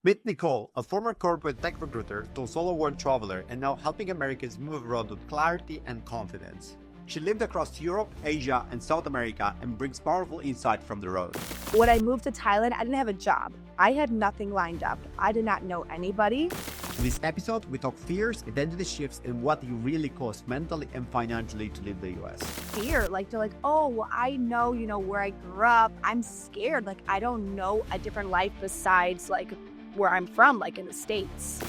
Meet Nicole, a former corporate tech recruiter to solo world traveler and now helping Americans move abroad with clarity and confidence. She lived across Europe, Asia, and South America and brings powerful insight from the road. When I moved to Thailand, I didn't have a job. I had nothing lined up. I did not know anybody. In this episode, we talk fears, identity shifts, and what it really costs mentally and financially to leave the US. Fear, they're like, oh, well, I know, where I grew up. I'm scared. I don't know a different life besides where I'm from, in the States.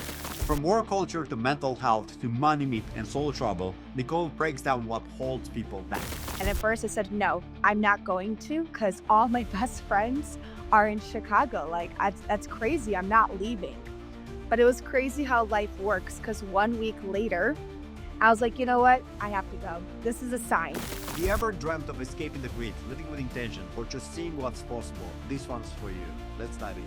From work culture to mental health to money myth and solo trouble, Nicole breaks down what holds people back. And at first I said, no, I'm not going to because all my best friends are in Chicago. That's crazy. I'm not leaving. But it was crazy how life works because 1 week later, I was like, you know what? I have to go. This is a sign. Have you ever dreamt of escaping the grid, living with intention, or just seeing what's possible? This one's for you. Let's dive in.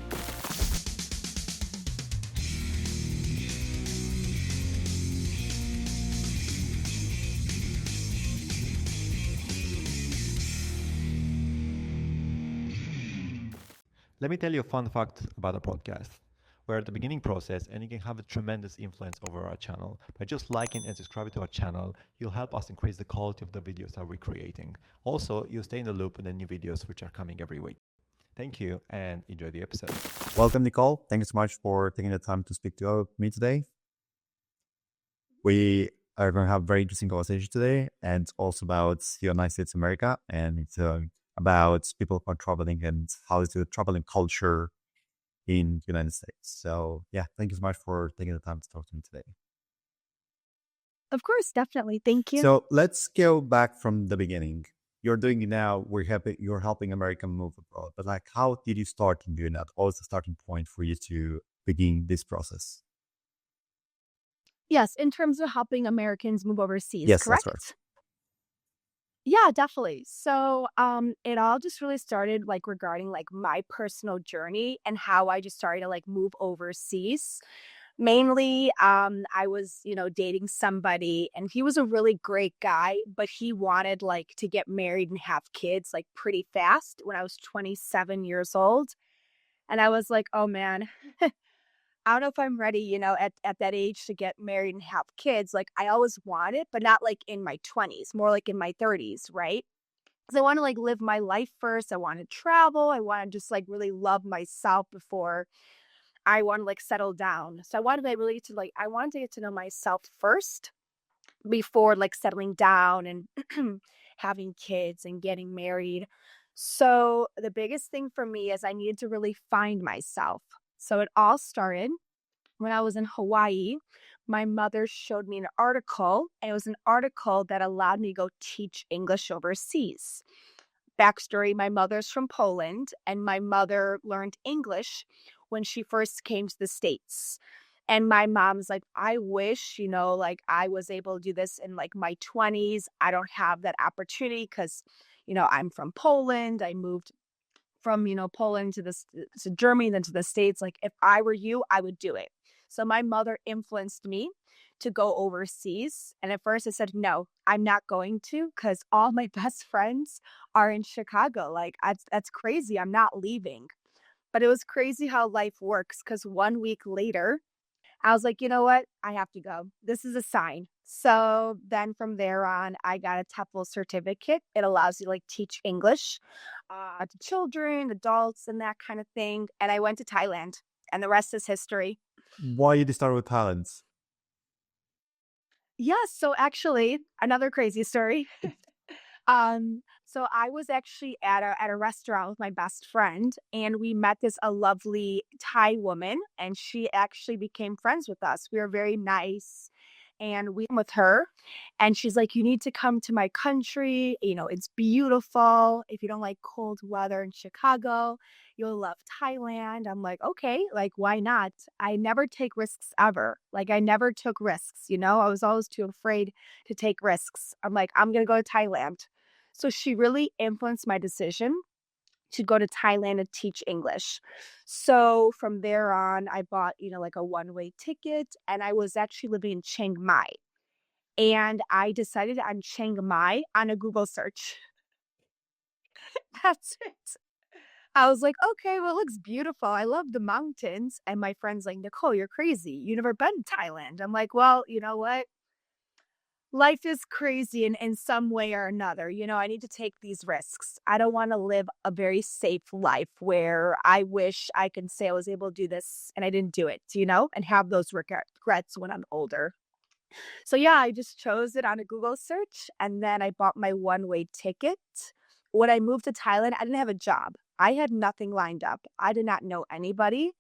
Let me tell you a fun fact about our podcast. We're at the beginning process and you can have a tremendous influence over our channel. By just liking and subscribing to our channel, you'll help us increase the quality of the videos that we're creating. Also, you'll stay in the loop with the new videos which are coming every week. Thank you and enjoy the episode. Welcome, Nicole. Thank you so much for taking the time to speak to me today. We are going to have a very interesting conversation today, and also about the United States of America, and it's about people who are traveling and how is the traveling culture in the United States. So yeah, thank you so much for taking the time to talk to me today. Of course, definitely. Thank you. So let's go back from the beginning. You're doing it now. You're helping America move abroad. But how did you start in doing that? What was the starting point for you to begin this process? Yes, in terms of helping Americans move overseas, Yes, correct? that's right. Yeah, definitely. So, it all just really started regarding my personal journey and how I just started to move overseas. Mainly, I was, dating somebody and he was a really great guy, but he wanted to get married and have kids pretty fast when I was 27 years old. And I was like, oh man, I don't know if I'm ready, at that age to get married and have kids. I always wanted, but not in my 20s, more in my 30s, right? Because I want to live my life first. I want to travel. I want to just really love myself before I want to settle down. So I wanted to really I wanted to get to know myself first before settling down and having kids and getting married. So the biggest thing for me is I needed to really find myself. So it all started when I was in Hawaii. My mother showed me an article, and it was an article that allowed me to go teach English overseas. Backstory, my mother's from Poland, and my mother learned English when she first came to the States. And my mom's like, I wish, I was able to do this in my 20s. I don't have that opportunity because, I'm from Poland. I moved from, Poland to Germany, then to the States. If I were you, I would do it. So my mother influenced me to go overseas. And at first I said, no, I'm not going to because all my best friends are in Chicago. That's crazy. I'm not leaving. But it was crazy how life works because 1 week later, I was like, you know what? I have to go. This is a sign. So then from there on, I got a TEFL certificate. It allows you to teach English to children, adults, and that kind of thing. And I went to Thailand, and the rest is history. Why did you start with Thailand? Yeah, so actually, another crazy story. So I was actually at a restaurant with my best friend, and we met a lovely Thai woman, and she actually became friends with us. We were very nice, and we with her, and she's like, "You need to come to my country. It's beautiful. If you don't like cold weather in Chicago, you'll love Thailand." I'm like, "Okay, why not?" I never take risks ever. I never took risks, I was always too afraid to take risks. I'm like, "I'm going to go to Thailand." So she really influenced my decision to go to Thailand and teach English. So from there on, I bought, a one-way ticket, and I was actually living in Chiang Mai. And I decided on Chiang Mai on a Google search. That's it. I was like, okay, well, it looks beautiful. I love the mountains. And my friend's like, Nicole, you're crazy. You never been to Thailand. I'm like, well, you know what? Life is crazy in some way or another. I need to take these risks. I don't want to live a very safe life where I wish I could say I was able to do this and I didn't do it, and have those regrets when I'm older. So yeah, I just chose it on a Google search and then I bought my one-way ticket. When I moved to Thailand, I didn't have a job. I had nothing lined up. I did not know anybody.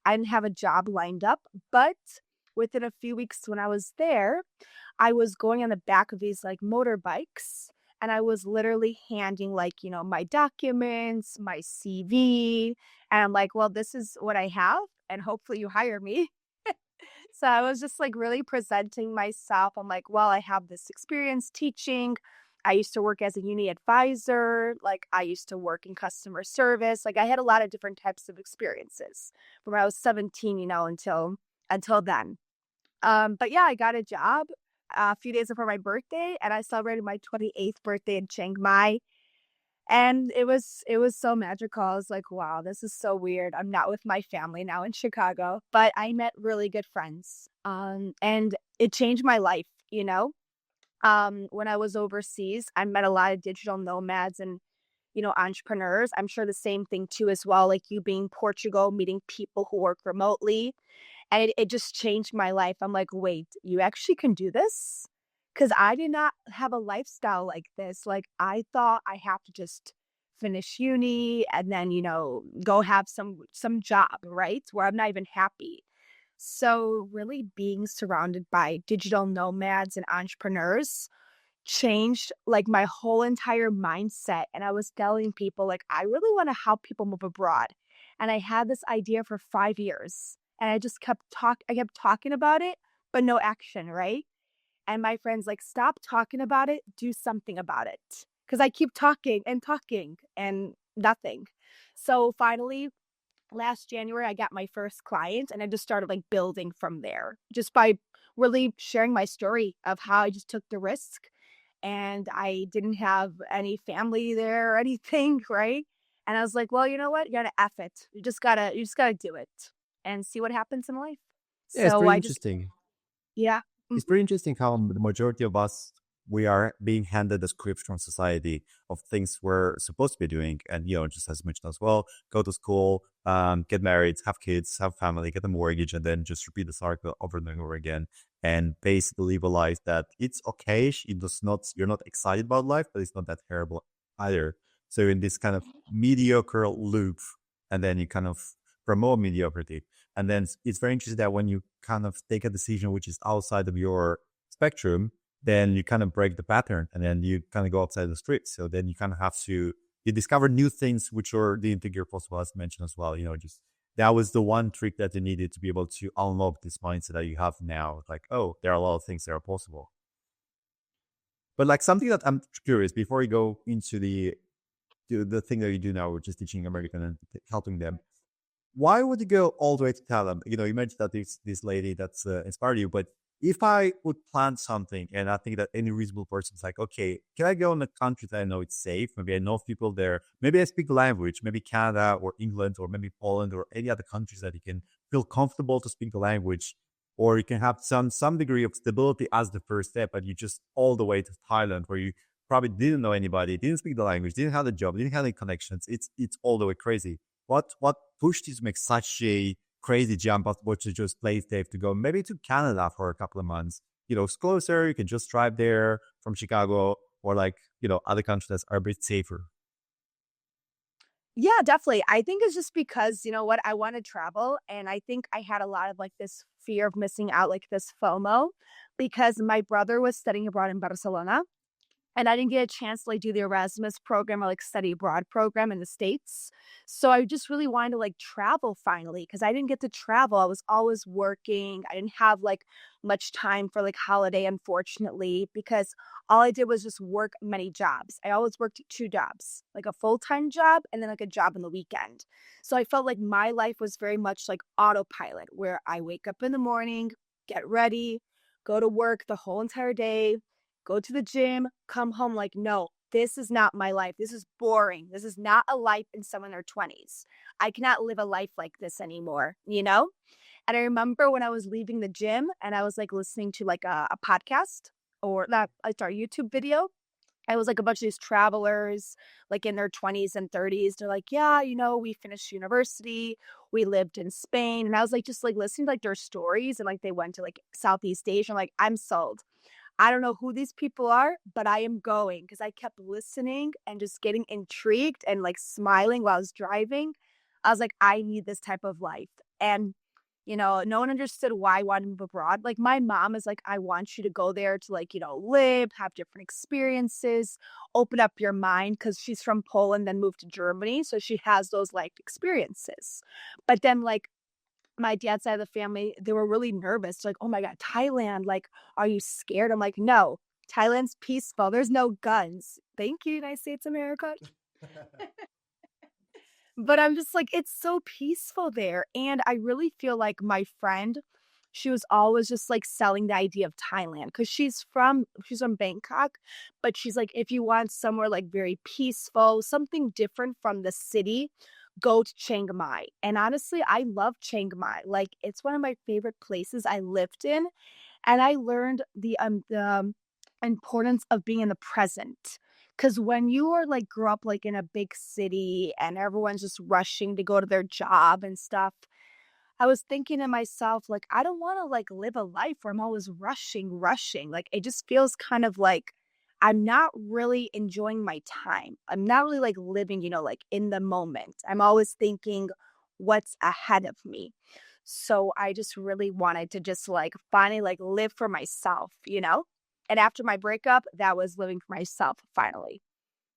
I didn't have a job lined up, but within a few weeks when I was there, I was going on the back of these like motorbikes and I was literally handing like, my documents, my CV, and I'm like, well, this is what I have and hopefully you hire me. So I was just like really presenting myself. I'm like, well, I have this experience teaching. I used to work as a uni advisor. Like I used to work in customer service. Like I had a lot of different types of experiences from when I was 17, until then. But yeah, I got a job a few days before my birthday and I celebrated my 28th birthday in Chiang Mai. And it was so magical. I was like, "Wow, this is so weird. I'm not with my family now in Chicago." But I met really good friends, and it changed my life, When I was overseas, I met a lot of digital nomads and, entrepreneurs. I'm sure the same thing too as well, like you being Portugal, meeting people who work remotely. And it just changed my life. I'm like, "Wait, you actually can do this?" Because I did not have a lifestyle like this. Like, I thought I have to just finish uni and then, go have some job, right? Where I'm not even happy. So, really being surrounded by digital nomads and entrepreneurs changed, like, my whole entire mindset, and I was telling people, like, "I really wanna help people move abroad." And I had this idea for 5 years, and I kept talking about it, but no action, right? And my friend's like, "Stop talking about it, do something about it." Because I keep talking and nothing. So, finally, last January, I got my first client, and I just started, like, building from there, just by really sharing my story of how I just took the risk and I didn't have any family there or anything, right? And I was like, well, you know what? You gotta F it. You just gotta do it and see what happens in life. Yeah, it's So pretty I just interesting. yeah. It's Mhm. pretty interesting how the majority of us we are being handed the scripts from society of things we're supposed to be doing, and just as mentioned as well, go to school, get married, have kids, have family, get a mortgage, and then just repeat the cycle over and over again, and basically live a life that it's okay. It does not, you're not excited about life, but it's not that terrible either. So in this kind of mediocre loop, and then you kind of promote mediocrity. And then it's very interesting that when you kind of take a decision which is outside of your spectrum, then you kind of break the pattern and then you kind of go outside the street. So then you kind of have to, you discover new things which are didn't think you're possible, as mentioned as well. Just that was the one trick that you needed to be able to unlock this mindset that you have now. Like, oh, there are a lot of things that are possible. But like something that I'm curious before you go into the thing that you do now, which is teaching American and helping them, why would you go all the way to Thailand? You mentioned that this lady that's inspired you, but if I would plan something, and I think that any reasonable person's like, okay, can I go in a country that I know it's safe? Maybe I know people there. Maybe I speak the language. Maybe Canada or England or maybe Poland or any other countries that you can feel comfortable to speak the language, or you can have some degree of stability as the first step. But you just all the way to Thailand, where you probably didn't know anybody, didn't speak the language, didn't have a job, didn't have any connections. It's all the way crazy. What pushed you to make such a crazy jump after to just play safe to go maybe to Canada for a couple of months? It's closer. You can just drive there from Chicago, or like other countries that are a bit safer. Yeah, definitely. I think it's just because, you know what, I want to travel and I think I had a lot of like this fear of missing out, like this FOMO, because my brother was studying abroad in Barcelona and I didn't get a chance to like do the Erasmus program or like study abroad program in the States. So I just really wanted to like travel finally because I didn't get to travel. I was always working. I didn't have like much time for like holiday, unfortunately, because all I did was just work many jobs. I always worked two jobs, like a full-time job and then like a job on the weekend. So I felt like my life was very much like autopilot, where I wake up in the morning, get ready, go to work the whole entire day, go to the gym, come home like, no, this is not my life. This is boring. This is not a life in someone in their 20s. I cannot live a life like this anymore, you know? And I remember when I was leaving the gym and I was like listening to like a podcast or not, sorry, YouTube video. I was like a bunch of these travelers, like in their 20s and 30s. They're like, yeah, you know, we finished university, we lived in Spain. And I was like, just like listening to like their stories and like they went to like Southeast Asia. I'm like, I'm sold. I don't know who these people are, but I am going because I kept listening and just getting intrigued and like smiling while I was driving. I was like, I need this type of life. And, you know, no one understood why I wanted to move abroad. Like my mom is like, I want you to go there to like, you know, live, have different experiences, open up your mind because she's from Poland, then moved to Germany. So she has those life experiences. But then like my dad's side of the family, they were really nervous. Like, oh my God, Thailand, like, are you scared? I'm like, no, Thailand's peaceful. There's no guns. Thank you, United States of America. But I'm just like, it's so peaceful there. And I really feel like my friend, she was always just like selling the idea of Thailand because she's from Bangkok, but she's like, if you want somewhere like very peaceful, something different from the city, go to Chiang Mai. And honestly, I love Chiang Mai. Like it's one of my favorite places I lived in. And I learned the importance of being in the present. Because when you are like grew up like in a big city and everyone's just rushing to go to their job and stuff, I was thinking to myself, like, I don't want to like live a life where I'm always rushing. Like it just feels kind of like I'm not really enjoying my time. I'm not really like living, you know, like in the moment. I'm always thinking what's ahead of me. So I just really wanted to just like finally like live for myself, you know? And after my breakup, that was living for myself finally.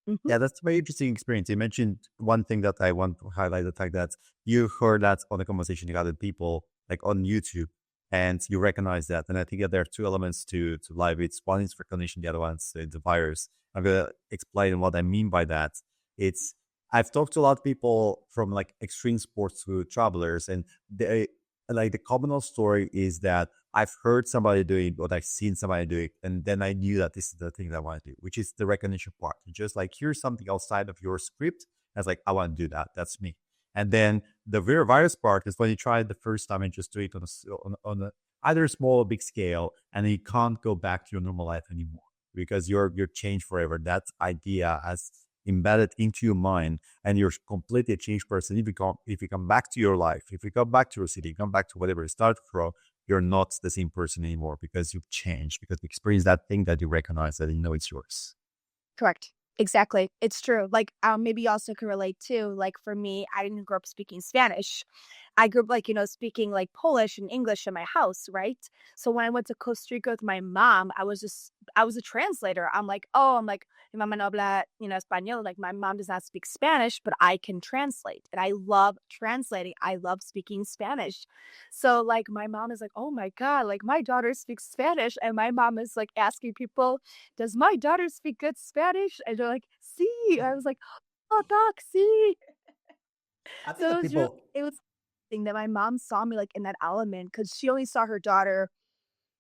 Mhm. Yeah, that's a very interesting experience. You mentioned one thing that I want to highlight, the fact that you heard that on a conversation you had with people like on YouTube and you recognize that. And I think that there are two elements to life. It's one is recognition, the other one's the virus. I'm going to explain what I mean by that. It's I've talked to a lot of people from like extreme sports to travelers, and they like the common story is that I've heard somebody do it, or I've seen somebody do it, and then I knew that this is the thing that I want to do, which is the recognition part. Just like here's something outside of your script. I was like, I want to do that. That's me. And then the virus part is when you try it the first time and just do it on a either small or big scale, and you can't go back to your normal life anymore because you're changed forever. That idea has embedded into your mind, and you're completely a changed person. If you come back to your life, if you come back to your city, come back to whatever you started from, you're not the same person anymore because you've changed, because you experienced that thing that you recognize that you know it's yours. Correct. Exactly. It's true. Like, maybe you also can relate too. Like for me, I didn't grow up speaking Spanish. I grew up like, you know, speaking like Polish and English in my house, right? So when I went to Costa Rica with my mom, I was a translator. I'm like, mi mamá no habla, you know, español. Like my mom does not speak Spanish, but I can translate. And I love translating. I love speaking Spanish. So like my mom is like, oh my God, like my daughter speaks Spanish. And my mom is like asking people, does my daughter speak good Spanish? And they're like, see. I was like, oh, doc, see. I think So that people it was thing that my mom saw me like in that element because she only saw her daughter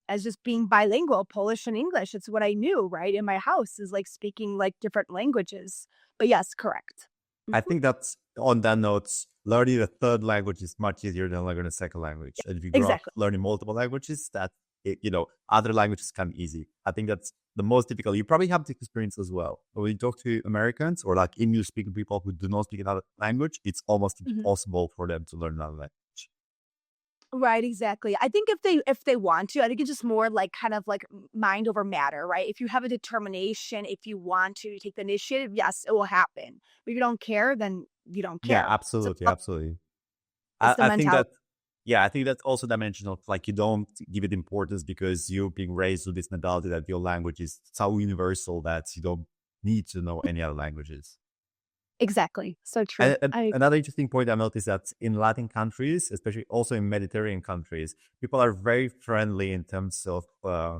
as just being bilingual, Polish and English. It's what I knew, right? In my house is like speaking like different languages. But yes, correct. I Mhm. think that's on that note, learning a third language is much easier than learning a second language. And if you grow up Exactly. learning multiple languages, other languages come easy. I think that's the most difficult. You probably have this experience as well. But when you talk to Americans or like English speaking people who do not speak another language, it's almost Mhm. impossible for them to learn another language. Right, exactly. I think if they want to, I think it's just more like kind of like mind over matter, right? If you have a determination, if you want to take the initiative, yes, it will happen. But if you don't care, then you don't Yeah, care. So absolutely. Absolutely. it's the I think mentality. that, yeah, I think that's also dimension of like you don't give it importance because you're being raised with this mentality that your language is so universal that you don't need to know any other languages. Exactly. So true. And another interesting point I noticed that in Latin countries, especially also in Mediterranean countries, people are very friendly in terms of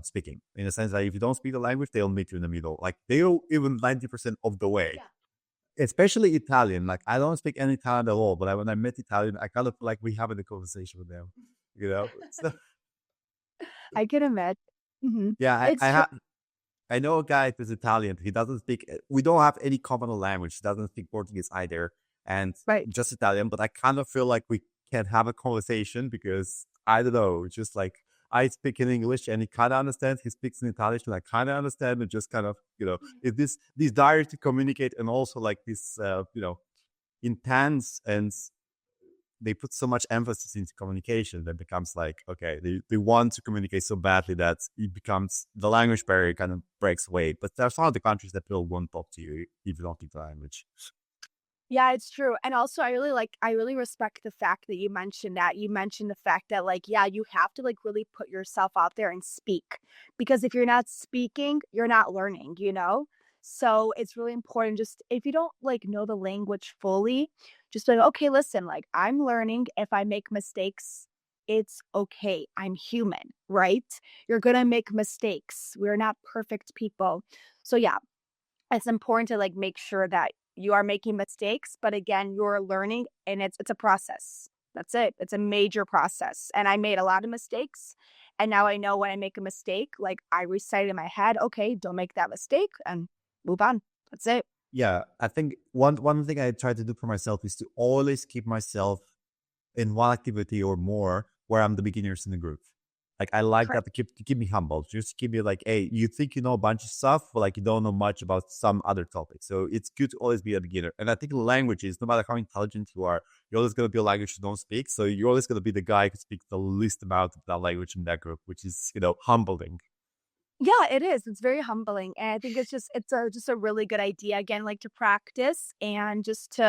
speaking. In the sense that if you don't speak the language, they'll meet you in the middle. Like they'll even 90% of the way. Yeah. Especially Italian. Like I don't speak any Italian at all, but when I met Italian, I kind of feel like we having a conversation with them. You know? So I can imagine. Mhm. yeah, It's true. I know a guy who's Italian. He doesn't speak. We don't have any common language. He doesn't speak Portuguese either, and Right. just Italian. But I kind of feel like we can have a conversation because I don't know. It's just like I speak in English and he kind of understands. He speaks in Italian and I kind of understand. And just kind of it's this desire to communicate and also like this intense, and they put so much emphasis into communication that becomes like, okay, they want to communicate so badly that it becomes the language barrier kind of breaks away. But there's some of the countries that people won't talk to you if you don't speak the language. Yeah, it's true. And also I really respect the fact that you mentioned that. You mentioned the fact that like, yeah, you have to like really put yourself out there and speak. Because if you're not speaking, you're not learning, you know? So it's really important just if you don't like know the language fully, just like, okay, listen, like I'm learning. If I make mistakes, it's okay. I'm human, right? You're gonna make mistakes. We're not perfect people. So yeah, it's important to like make sure that you are making mistakes, but again, you're learning and it's a process. That's it. It's a major process. And I made a lot of mistakes. And now I know when I make a mistake, like I recite it in my head, okay, don't make that mistake and move on. That's it. Yeah, I think one thing I try to do for myself is to always keep myself in one activity or more where I'm the beginners in the group. Like I like that to keep me humble. Just keep me like, hey, you think you know a bunch of stuff, but like you don't know much about some other topic. So it's good to always be a beginner. And I think languages, no matter how intelligent you are, you're always gonna be a language you don't speak. So you're always gonna be the guy who speaks the least amount of that language in that group, which is humbling. Yeah, it is. It's very humbling. And I think it's just a really good idea again, like to practice and just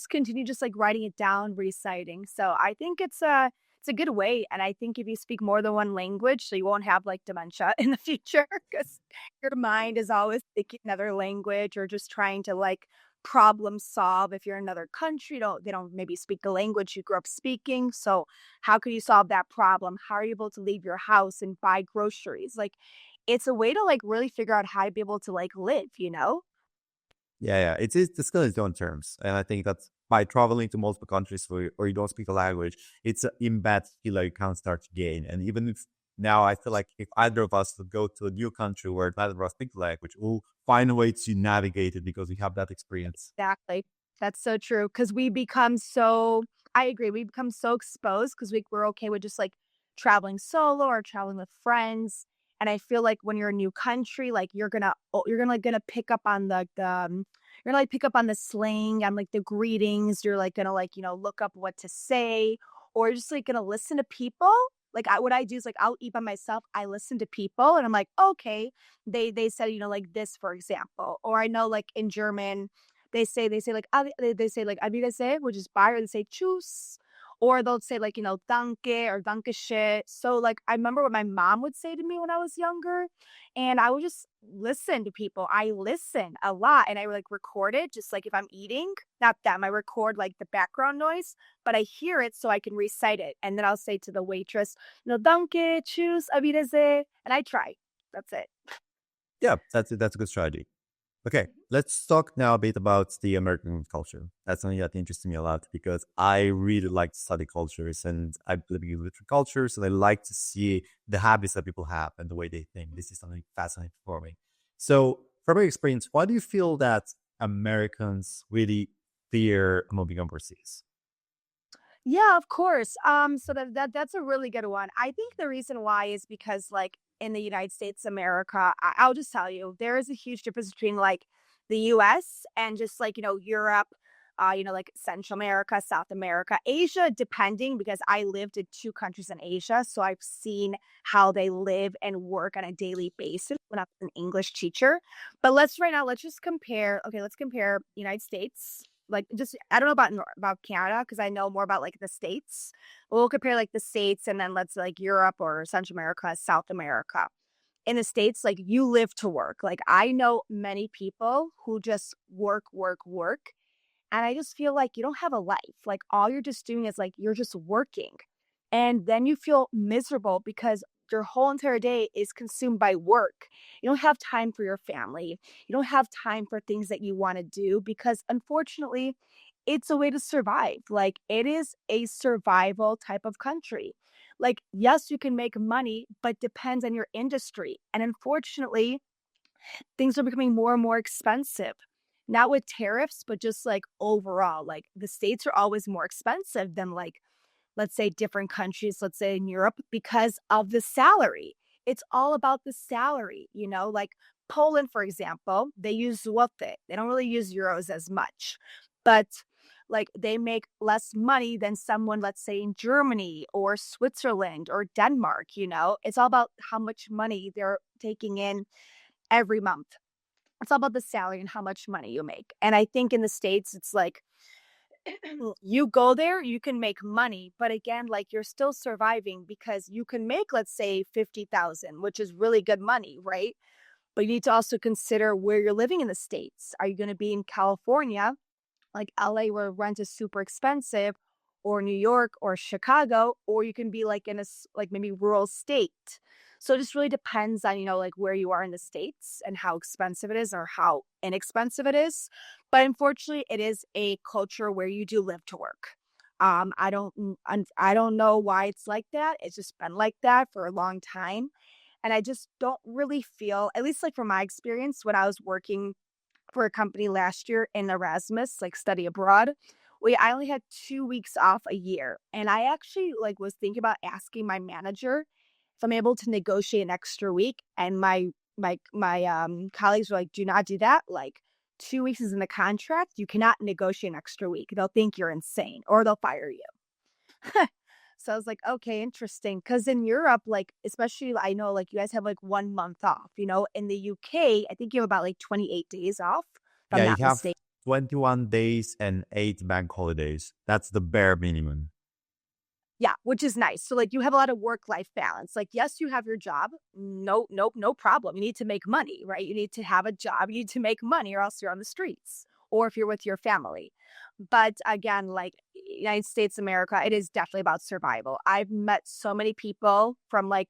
continue just like writing it down, reciting. So I think it's a good way. And I think if you speak more than one language, so you won't have like dementia in the future because your mind is always thinking another language or just trying to like problem solve. If you're in another country, they don't maybe speak the language you grew up speaking. So how could you solve that problem? How are you able to leave your house and buy groceries? Like, it's a way to, like, really figure out how to be able to, like, live, you know? Yeah. It's the skill in its own terms. And I think that's by traveling to multiple countries or you don't speak the language, it's an embed skill that you can start to gain. And even if now I feel like if either of us would go to a new country where neither of us speak the language, we'll find a way to navigate it because we have that experience. Exactly. That's so true. Because we become so I agree, we become so exposed because we're okay with just, like, traveling solo or traveling with friends, and I feel like when you're in a new country, like, you're gonna pick up on you're gonna, like, pick up on the slang, on, like, the greetings, you're, like, gonna, like, look up what to say, or you're just, like, gonna listen to people. Like, what I do is, like, I'll eat by myself, I listen to people, and I'm like, "Okay, they said, like, this, for example." Or I know, like, in German, they say like they say like "Abirese," which is bye, or they say "Tschüss," or they'll say like "Danke" or "Dankeschön." So like I remember what my mom would say to me when I was younger, and I would just listen to people. I listen a lot, and I like record it, just like if I'm eating. Not them. I record like the background noise, but I hear it so I can recite it, and then I'll say to the waitress, "Danke, tschüss, Abirese," and I try. That's it. Yeah, that's a good strategy. Okay, let's talk now a bit about the American culture. That's something that interests me a lot because I really like to study cultures and I believe in different cultures and I like to see the habits that people have and the way they think. This is something fascinating for me. So, from your experience, why do you feel that Americans really fear moving overseas? Yeah, of course. So that's a really good one. I think the reason why is because like in the United States, America, I'll just tell you, there is a huge difference between like the US and just like, Europe, like Central America, South America, Asia, depending because I lived in two countries in Asia. So I've seen how they live and work on a daily basis when I was an English teacher. But let's just compare. Okay, let's compare United States. Like just I don't know about Canada because I know more about like the states. We'll compare like the states and then let's like Europe or Central America, South America. In the states, like you live to work. Like I know many people who just work, work, work, and I just feel like you don't have a life. Like all you're just doing is like you're just working. And then you feel miserable because your whole entire day is consumed by work. You don't have time for your family. You don't have time for things that you want to do because unfortunately, it's a way to survive. Like, it is a survival type of country. Like, yes, you can make money, but depends on your industry. And unfortunately, things are becoming more and more expensive. Not with tariffs, but just like overall, like the states are always more expensive than like, let's say, different countries, let's say in Europe, because of the salary. It's all about the salary, you know, like Poland, for example, they use zloty. They don't really use euros as much, but like they make less money than someone, let's say, in Germany or Switzerland or Denmark, you know. It's all about how much money they're taking in every month. It's all about the salary and how much money you make. And I think in the States, it's like you go there, you can make money, but again, like you're still surviving because you can make, let's say, 50,000, which is really good money, right? But you need to also consider where you're living in the States. Are you going to be in California, like LA, where rent is super expensive, or New York or Chicago, or you can be like in like maybe rural state. So it just really depends on, you know, like where you are in the States and how expensive it is or how inexpensive it is. But unfortunately, it is a culture where you do live to work. I don't know why it's like that. It's just been like that for a long time. And I just don't really feel, at least like from my experience, when I was working for a company last year in Erasmus, like study abroad. I only had 2 weeks off a year. And I actually like was thinking about asking my manager if I'm able to negotiate an extra week. And my colleagues were like, do not do that. Like 2 weeks is in the contract. You cannot negotiate an extra week. They'll think you're insane or they'll fire you. So I was like, okay, interesting. Because in Europe, like, especially, I know, like, you guys have like 1 month off, you know, in the UK, I think you have about like 28 days off, if I'm Yeah, you not have mistaken. 21 days and 8 bank holidays. That's the bare minimum. Yeah, which is nice. So, like, you have a lot of work-life balance. Like, yes, you have your job. No problem. You need to make money, right? You need to have a job. You need to make money, or else you're on the streets, or if you're with your family. But again, like United States, America, it is definitely about survival. I've met so many people from like,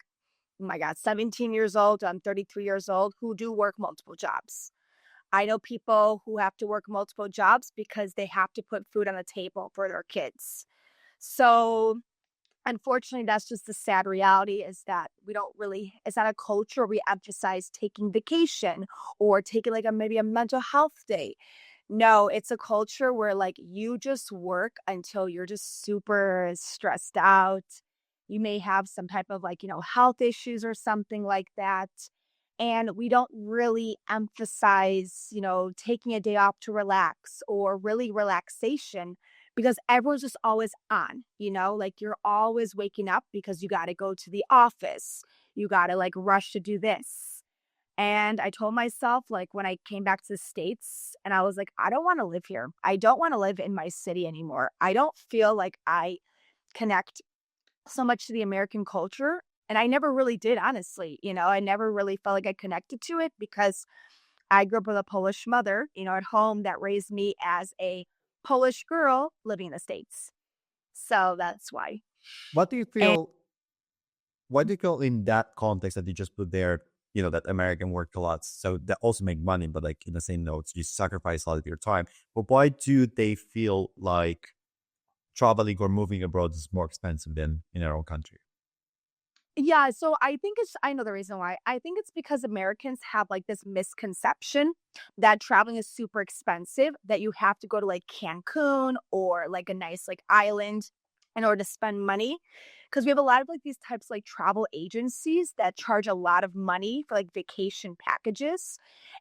oh my God, 17 years old, I'm 33 years old, who do work multiple jobs. I know people who have to work multiple jobs because they have to put food on the table for their kids. So unfortunately, that's just the sad reality is that we don't really, it's not a culture where we emphasize taking vacation or taking like maybe a mental health day. No, it's a culture where like you just work until you're just super stressed out. You may have some type of like, you know, health issues or something like that. And we don't really emphasize, you know, taking a day off to relax or really relaxation because everyone's just always on, you know, like you're always waking up because you got to go to the office. You got to like rush to do this. And I told myself, like, when I came back to the States, and I was like, I don't want to live here. I don't want to live in my city anymore. I don't feel like I connect so much to the American culture. And I never really did, honestly. You know, I never really felt like I connected to it because I grew up with a Polish mother, you know, at home that raised me as a Polish girl living in the States. So that's why. What do you And feel? What do you feel in that context that you just put there? You know, that American work a lot, so that also make money, but like in the same notes, you sacrifice a lot of your time. But why do they feel like traveling or moving abroad is more expensive than in our own country? yeah, so I think I know the reason why. I think it's because Americans have like this misconception that traveling is super expensive, that you have to go to like Cancun or like a nice like island in order to spend money. Because we have a lot of like these types of like travel agencies that charge a lot of money for like vacation packages.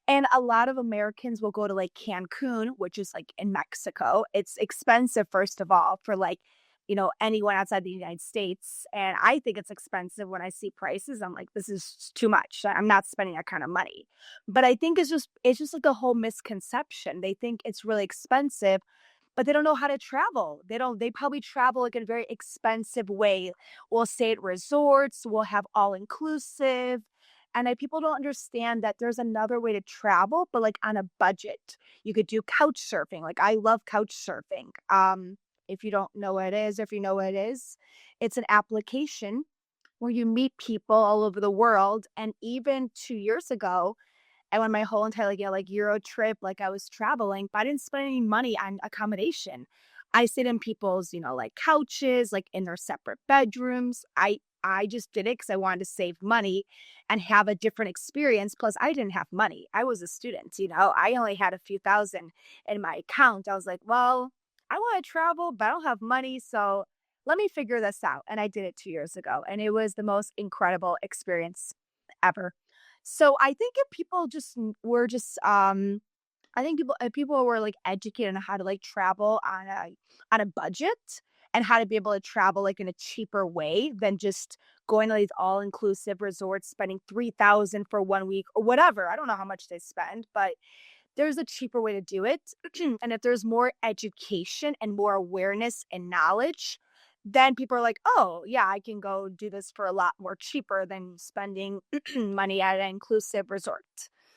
And a lot of Americans will go to like Cancun, which is like in Mexico. It's expensive, first of all, for like, you know, anyone outside the United States. And I think it's expensive when I see prices. I'm like, this is too much. I'm not spending that kind of money. But I think it's just like a whole misconception. They think it's really expensive, but they don't know how to travel. They probably travel like in a very expensive way. We'll stay at resorts, we'll have all inclusive. And people don't understand that there's another way to travel, but like on a budget. You could do couch surfing. Like I love couch surfing. If you don't know what it is, or if you know what it is, it's an application where you meet people all over the world. And even 2 years ago, I went my whole entire Euro trip, like I was traveling, but I didn't spend any money on accommodation. I stayed in people's, like couches, like in their separate bedrooms. I just did it because I wanted to save money and have a different experience. Plus, I didn't have money. I was a student, I only had a few thousand in my account. I was like, well, I want to travel, but I don't have money. So let me figure this out. And I did it 2 years ago. And it was the most incredible experience ever. So I think if people just were just I think people were like educated on how to like travel on a budget and how to be able to travel like in a cheaper way than just going to these all inclusive resorts, spending 3,000 for 1 week or whatever. I don't know how much they spend, but there's a cheaper way to do it. And if there's more education and more awareness and knowledge, then people are like, oh, yeah, I can go do this for a lot more cheaper than spending money at an inclusive resort.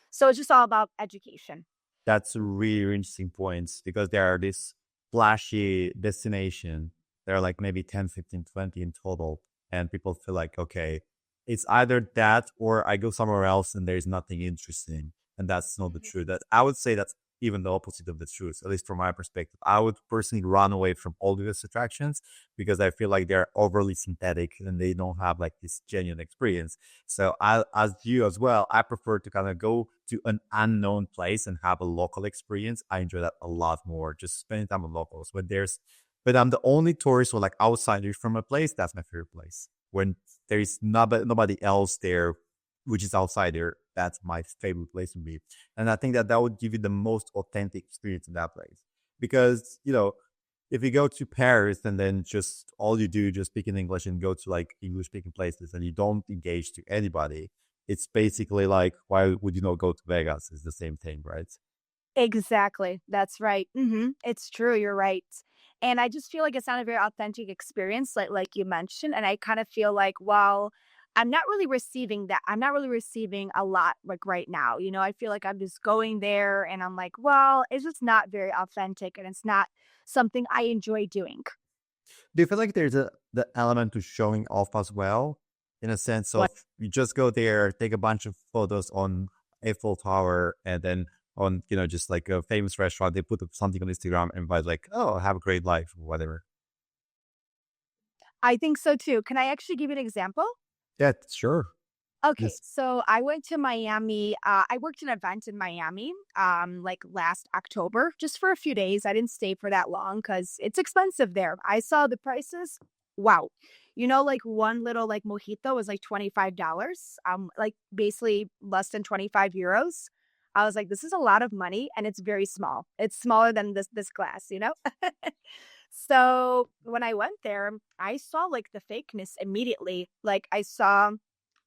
So it's just all about education. That's a really interesting point because there are this flashy destination. There are like maybe 10, 15, 20 in total. And people feel like, okay, it's either that or I go somewhere else and there's nothing interesting. And that's not the truth. That I would say that's even the opposite of the truth, at least from my perspective. I would personally run away from all these attractions because I feel like they're overly synthetic and they don't have like this genuine experience. So I, as you as well, I prefer to kind of go to an unknown place and have a local experience. I enjoy that a lot more. Just spending time with locals. But I'm the only tourist or like outsider from a place. That's my favorite place. When there is nobody else there, which is outsider, that's my favorite place to be. And I think that that would give you the most authentic experience in that place. Because, if you go to Paris and then just all you do just speak in English and go to like English speaking places and you don't engage to anybody, it's basically like, why would you not go to Vegas? It's the same thing, right? Exactly. That's right. It's true. You're right. And I just feel like it's not a very authentic experience, like you mentioned. And I kind of feel like, well, I'm not really receiving that. I'm not really receiving a lot like right now. I feel like I'm just going there and I'm like, well, it's just not very authentic and it's not something I enjoy doing. Do you feel like there's the element to showing off as well? In a sense of What you just go there, take a bunch of photos on Eiffel Tower and then on, just like a famous restaurant, they put up something on Instagram and invite like, oh, have a great life or whatever. I think so too. Can I actually give you an example? Yeah, sure. Okay, Yes. so I went to Miami. I worked an event in Miami, like last October, just for a few days. I didn't stay for that long because it's expensive there. I saw the prices. Wow, like one little like mojito was like $25. Like basically less than 25 euros. I was like, this is a lot of money, and it's very small. It's smaller than this glass. So when I went there, I saw like the fakeness immediately. Like I saw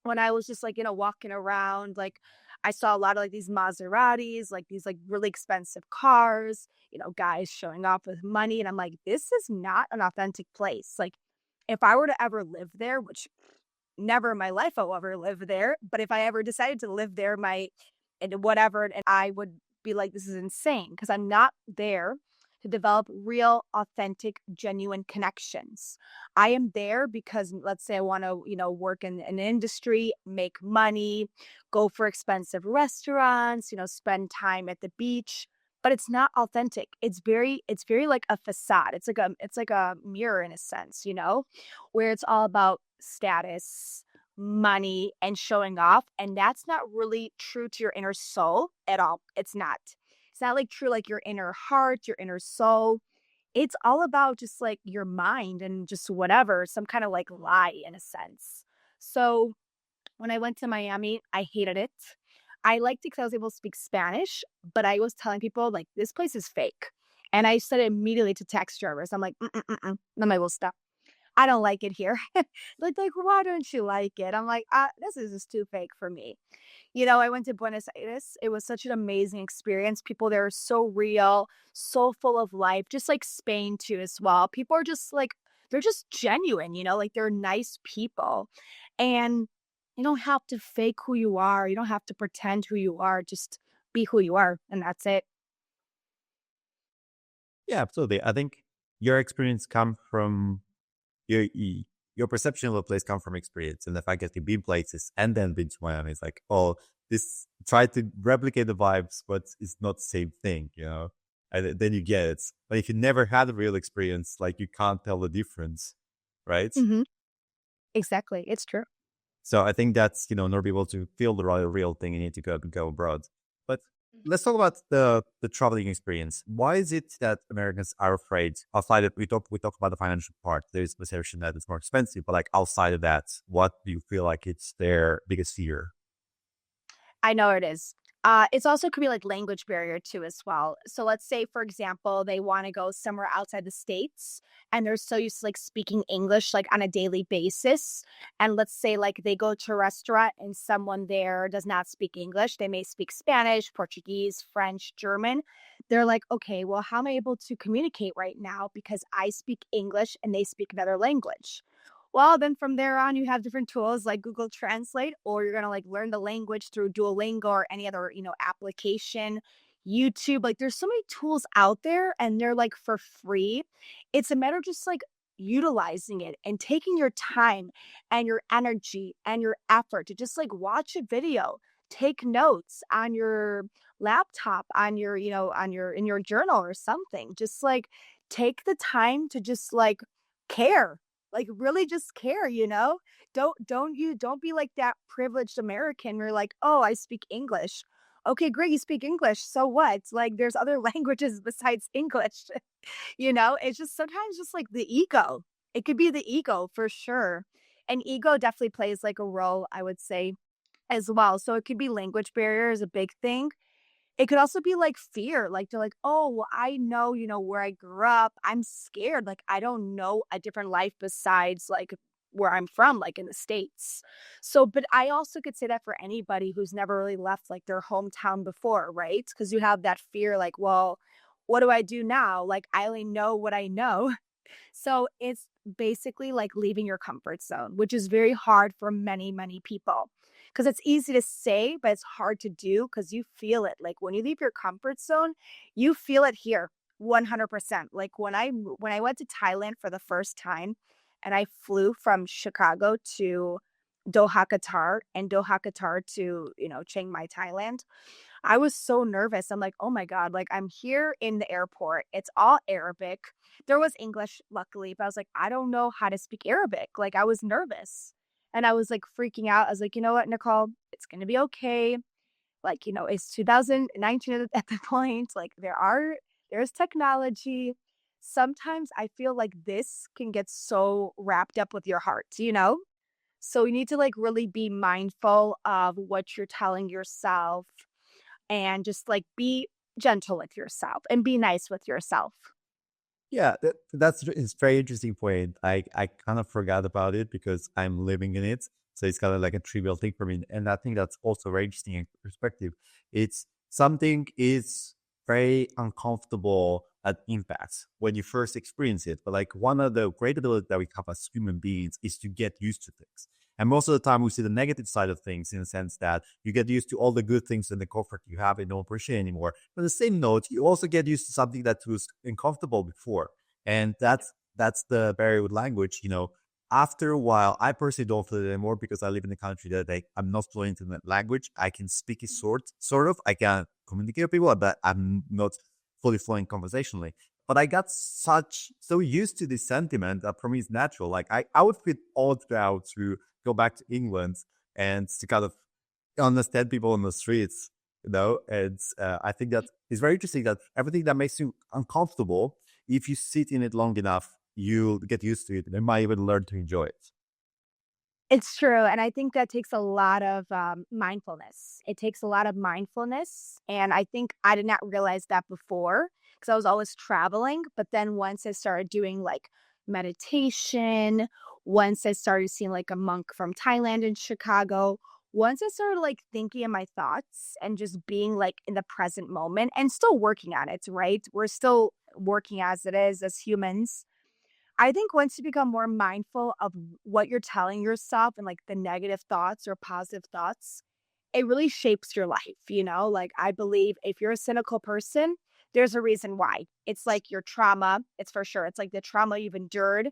when I was just like, walking around, like I saw a lot of like these Maseratis, like these like really expensive cars, guys showing off with money. And I'm like, this is not an authentic place. Like if I were to ever live there, which never in my life I'll ever live there, but if I ever decided to live there, and whatever, and I would be like, this is insane because I'm not there to develop real, authentic, genuine connections. I am there because let's say I want to, work in an industry, make money, go for expensive restaurants, spend time at the beach, but it's not authentic. It's very like a facade. It's like a mirror in a sense, where it's all about status, money, and showing off, and that's not really true to your inner soul at all. It's not. It's not like true like your inner heart, your inner soul. It's all about just like your mind and just whatever, some kind of like lie in a sense. So when I went to Miami, I hated it. I liked it because I was able to speak Spanish, but I was telling people like this place is fake. And I said it immediately to taxi drivers. I'm like, no me gusta. I don't like it here. Like, why don't you like it? I'm like, this is just too fake for me. I went to Buenos Aires. It was such an amazing experience. People there are so real, so full of life, just like Spain too as well. People are just like, they're just genuine, like they're nice people. And you don't have to fake who you are. You don't have to pretend who you are. Just be who you are. And that's it. Yeah, absolutely. I think your experience come from your perception of a place come from experience and the fact that you've been places and then been to Miami is like, oh, this try to replicate the vibes, but it's not the same thing, and then you get it. But if you never had a real experience, like you can't tell the difference, right? Hmm. Exactly. It's true. So I think that's, in order to be able to feel the real thing, you need to go abroad. But let's talk about the traveling experience. Why is it that Americans are afraid? Outside of we talk about the financial part. There's perception that it's more expensive, but like outside of that, what do you feel like it's their biggest fear? I know it is. It's also could be like language barrier too as well. So let's say, for example, they want to go somewhere outside the states and they're so used to like speaking English like on a daily basis. And let's say like they go to a restaurant and someone there does not speak English. They may speak Spanish, Portuguese, French, German. They're like, okay, well, how am I able to communicate right now? Because I speak English and they speak another language. Well, then from there on, you have different tools like Google Translate, or you're gonna like learn the language through Duolingo or any other, application, YouTube. Like there's so many tools out there and they're like for free. It's a matter of just like utilizing it and taking your time and your energy and your effort to just like watch a video, take notes on your laptop, on your, on your in your journal or something. Just like take the time to just like care, like, really just care, you know? Don't be like that privileged American where you're like, "Oh, I speak English." Okay, great, you speak English, so what? Like, there's other languages besides English, you know? It's just sometimes just, like, the ego. It could be the ego for sure, and ego definitely plays, like, a role, I would say, as well. So it could be language barrier is a big thing. It could also be, like, fear, like, they're like, "Oh, well, I know, where I grew up. I'm scared, like, I don't know a different life besides, like, where I'm from, like, in the States." So but I also could say that for anybody who's never really left, like, their hometown before, right? Because you have that fear, like, "Well, what do I do now? Like, I only know what I know." So it's basically like leaving your comfort zone, which is very hard for many, many people. Because it's easy to say, but it's hard to do because you feel it. Like when you leave your comfort zone, you feel it here 100%. Like when I went to Thailand for the first time and I flew from Chicago to Doha, Qatar, and Doha, Qatar to, Chiang Mai, Thailand. I was so nervous. I'm like, "Oh my god, like, I'm here in the airport. It's all Arabic." There was English, luckily, but I was like, "I don't know how to speak Arabic." Like, I was nervous, and I was, like, freaking out. I was like, "You know what, Nicole? It's gonna be okay." Like, it's 2019 at the point. Like, there's technology. Sometimes I feel like this can get so wrapped up with your heart, you know? So you need to, like, really be mindful of what you're telling yourself and just like be gentle with yourself and be nice with yourself. Yeah, it's very interesting point. I kind of forgot about it because I'm living in it, so it's kind of like a trivial thing for me. And I think that's also very interesting in perspective. It's something is very uncomfortable at impact when you first experience it. But like one of the great abilities that we have as human beings is to get used to things. And most of the time, we see the negative side of things in the sense that you get used to all the good things and the comfort you have and don't appreciate anymore. But on the same note, you also get used to something that was uncomfortable before. And that's the barrier with language. After a while, I personally don't feel it anymore because I live in a country that I'm not fluent in that language. I can speak it sort of. I can communicate with people, but I'm not fully fluent conversationally. But I got so used to this sentiment that for me it's natural. Like I would feel odd now to go back to England and to kind of understand people on the streets, And I think that it's very interesting that everything that makes you uncomfortable, if you sit in it long enough, you'll get used to it and might even learn to enjoy it. It's true. And I think that takes a lot of mindfulness. It takes a lot of mindfulness. And I think I did not realize that before because I was always traveling. But then once I started doing like meditation, once I started seeing like a monk from Thailand in Chicago, once I started like thinking of my thoughts and just being like in the present moment and still working on it, right? We're still working as it is as humans. I think once you become more mindful of what you're telling yourself and like the negative thoughts or positive thoughts, it really shapes your life, you know? Like I believe if you're a cynical person, there's a reason why. It's like your trauma, it's for sure. It's like the trauma you've endured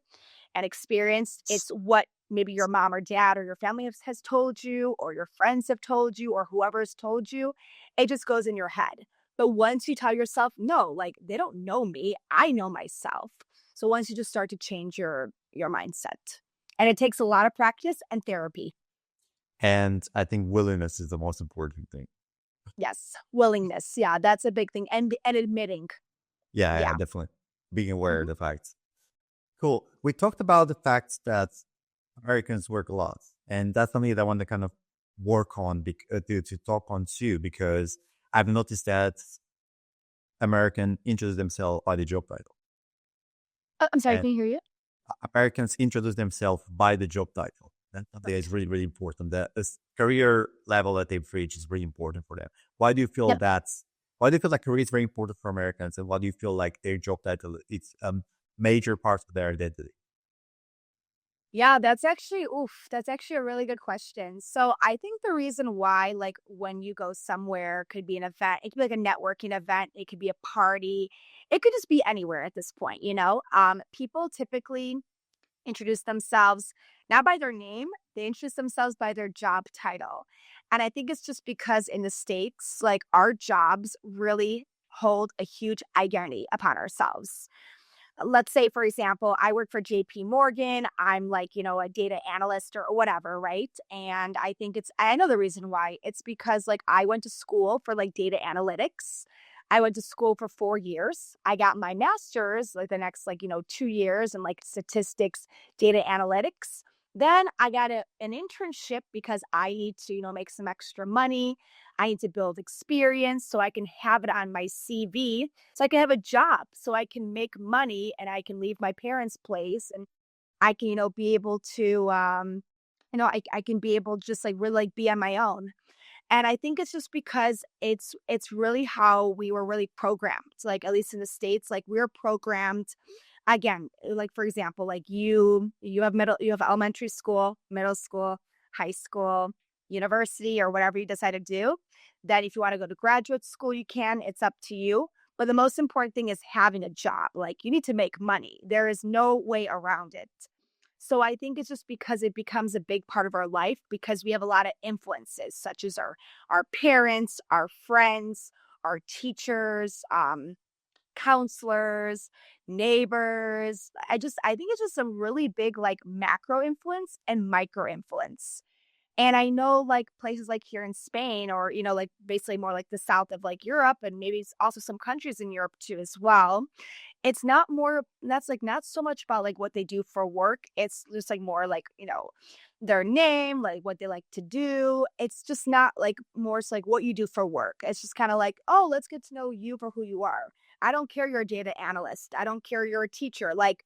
and experienced. It's what maybe your mom or dad or your family has told you, or your friends have told you, or whoever's told you, it just goes in your head. But once you tell yourself, no, like they don't know me, I know myself. So once you just start to change your mindset. And it takes a lot of practice and therapy. And I think willingness is the most important thing. Yes, willingness. Yeah, that's a big thing. And admitting. Yeah, Yeah. definitely. Being aware of Mhm. the facts. Cool. We talked about the fact that Americans work a lot. And that's something that I want to kind of work on to talk on too, because I've noticed that Americans introduce themselves by the job title. I'm sorry, And can you hear you? Americans introduce themselves by the job title. That's something that's really, really important. The career level that they've reached is really important for them. Why do you feel Yep. that's why do you feel like career is very important for Americans, and why do you feel like their job title is a major part of their identity? Yeah, that's actually a really good question. So I think the reason why, like when you go somewhere, could be an event, it could be like a networking event, it could be a party, it could just be anywhere at this point, you know? People typically introduce themselves not by their name, they introduce themselves by their job title. And I think it's just because in the States, like our jobs really hold a huge identity upon ourselves. Let's say, for example, I work for JP Morgan. I'm like, a data analyst or whatever, right? And I know the reason why. It's because like I went to school for like data analytics. I went to school for 4 years. I got my master's like the next, like, 2 years in like statistics, data analytics. Then I got an internship because I need to, make some extra money. I need to build experience so I can have it on my CV, so I can have a job, so I can make money and I can leave my parents' place and I can, be able to, I can be able to just like really like be on my own. And I think it's just because it's really how we were really programmed. Like at least in the States, like we're programmed again, like for example, like you have elementary school, middle school, high school, university, or whatever you decide to do. Then if you want to go to graduate school, you can, it's up to you. But the most important thing is having a job. Like you need to make money. There is no way around it. So I think it's just because it becomes a big part of our life because we have a lot of influences, such as our parents, our friends, our teachers, counselors, neighbors. I think it's just a really big like macro influence and micro influence. And I know like places like here in Spain or like basically more like the south of like Europe and maybe also some countries in Europe too as well. It's not more that's like not so much about like what they do for work. It's just like more like, their name, like what they like to do. It's just not like more so like what you do for work. It's just kind of like, oh, let's get to know you for who you are. I don't care you're a data analyst. I don't care you're a teacher. Like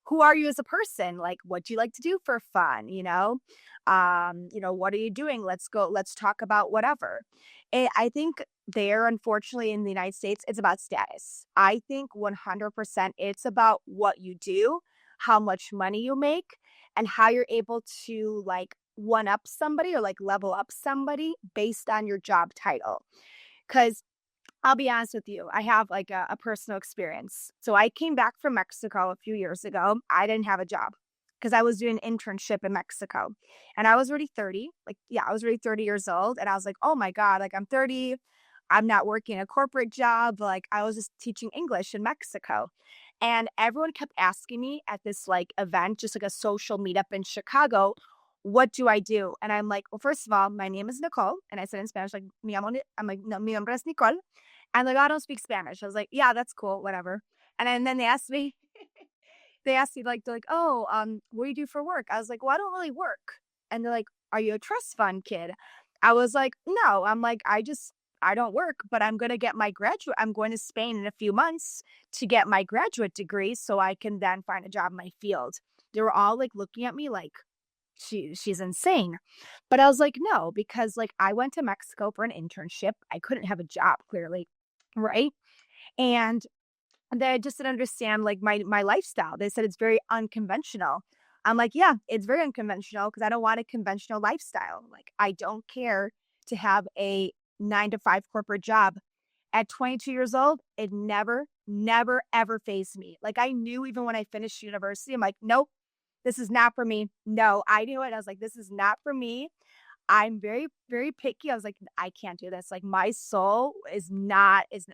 who are you as a person? Like, what do you like to do for fun? What are you doing? Let's talk about whatever. I think there, unfortunately, in the United States, it's about status. I think 100% it's about what you do, how much money you make, and how you're able to like one up somebody or like level up somebody based on your job title. Because I'll be honest with you. I have like a personal experience. So I came back from Mexico a few years ago. I didn't have a job because I was doing an internship in Mexico and I was already 30. Like, yeah, I was already 30 years old. And I was like, oh my God, like I'm 30. I'm not working a corporate job. Like I was just teaching English in Mexico. And everyone kept asking me at this like event, just like a social meetup in Chicago, what do I do? And I'm like, well, first of all, my name is Nicole. And I said in Spanish, like, I'm like, no, mi nombre es Nicole. And like, I don't speak Spanish. I was like, yeah, that's cool, whatever. And then they asked me like, they're like, oh, what do you do for work? I was like, well, I don't really work. And they're like, are you a trust fund kid? I was like, no, I'm like, I don't work, but I'm going to Spain in a few months to get my graduate degree so I can then find a job in my field. They were all like looking at me like she's insane. But I was like, no, because like I went to Mexico for an internship. I couldn't have a job clearly, right? And they just didn't understand like my lifestyle. They said it's very unconventional. I'm like, yeah, it's very unconventional because I don't want a conventional lifestyle. Like I don't care to have a 9 to 5 corporate job. At 22 years old, it never, never, ever phased me. Like I knew even when I finished university, I'm like, nope, this is not for me. No, I knew it. I was like, this is not for me. I'm very, very picky. I was like, I can't do this. Like my soul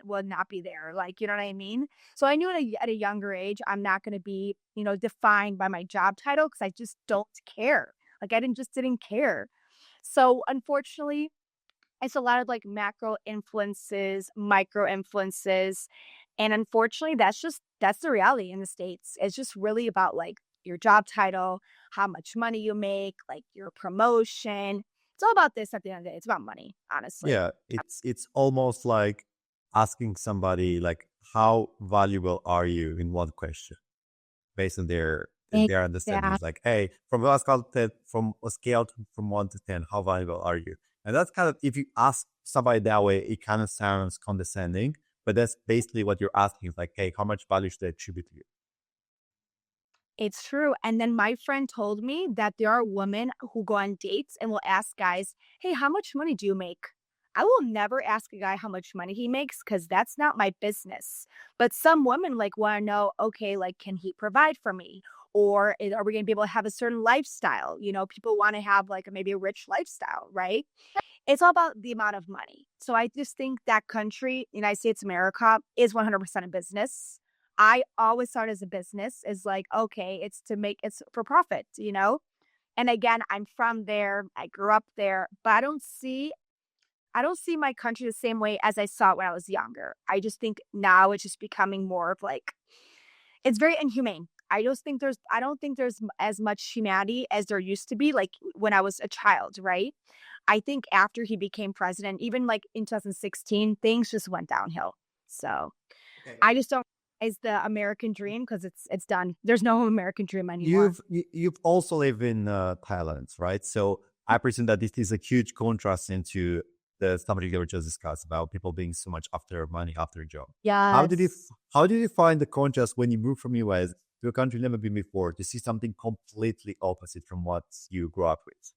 will not be there. Like, you know what I mean? So I knew at a younger age, I'm not going to be, defined by my job title because I just don't care. Like didn't care. So unfortunately, it's a lot of like macro influences, micro influences. And unfortunately, that's the reality in the States. It's just really about like your job title, how much money you make, like your promotion. It's all about this at the end of the day. It's about money, honestly. Yeah, it's almost like asking somebody like, how valuable are you in one question, based on their understanding. It's like, hey, from a scale from 1 to 10, how valuable are you? And that's kind of, if you ask somebody that way, it kind of sounds condescending, but that's basically what you're asking. It's like, hey, how much value should I attribute to you? It's true. And then my friend told me that there are women who go on dates and will ask guys, hey, how much money do you make? I will never ask a guy how much money he makes because that's not my business. But some women like want to know, okay, like, can he provide for me? Or are we going to be able to have a certain lifestyle? People want to have like maybe a rich lifestyle, right? It's all about the amount of money. So I just think that country, United States, America, is 100% a business. I always saw it as a business, is like, okay, it's for profit. And again, I'm from there. I grew up there, but I don't see my country the same way as I saw it when I was younger. I just think now it's just becoming more of like, it's very inhumane. I don't think there's as much humanity as there used to be, like when I was a child, right? I think after he became president, even like in 2016, things just went downhill. So Okay. I just don't is the American dream because it's done. There's no American dream anymore. You've also lived in Thailand, right? So I presume that this is a huge contrast into the somebody that we just discussed about people being so much after money, after a job. How did you Yes. how did you find the contrast when you moved from US to a country you've never been before to see something completely opposite from what you grew up with?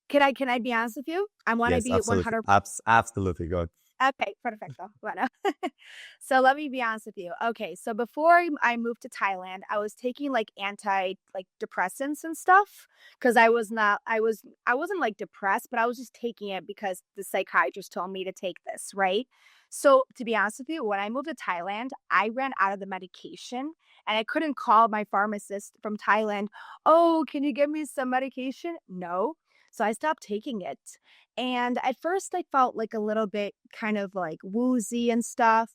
Can I be honest with you? I want to Yes, be absolutely. 100. Absolutely. Go. Okay, perfecto. Bueno. So let me be honest with you. Okay, so before I moved to Thailand, I was taking like like depressants and stuff because I wasn't like depressed, but I was just taking it because the psychiatrist told me to take this, right? So to be honest with you, when I moved to Thailand, I ran out of the medication and I couldn't call my pharmacist from Thailand, "Oh, can you give me some medication?" No. So I stopped taking it. And at first, I felt like a little bit kind of like woozy and stuff.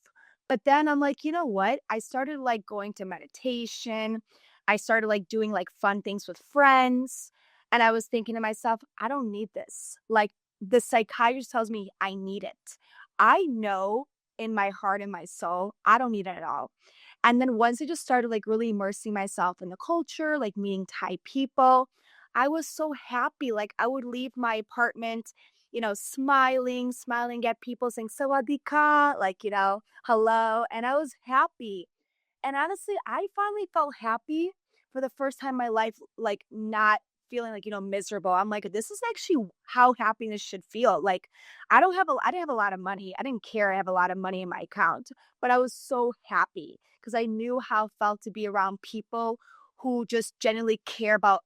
But then I'm like, you know what? I started like going to meditation. I started like doing like fun things with friends. And I was thinking to myself, I don't need this. Like the psychiatrist tells me I need it. I know in my heart and my soul, I don't need it at all. And then once I just started like really immersing myself in the culture, like meeting Thai people, I was so happy. Like I would leave my apartment, smiling at people saying sawadee like, hello. And I was happy. And honestly, I finally felt happy for the first time in my life, like not feeling like, miserable. I'm like, this is actually how happiness should feel. Like I didn't have a lot of money. I didn't care I have a lot of money in my account, but I was so happy because I knew how it felt to be around people who just genuinely care about,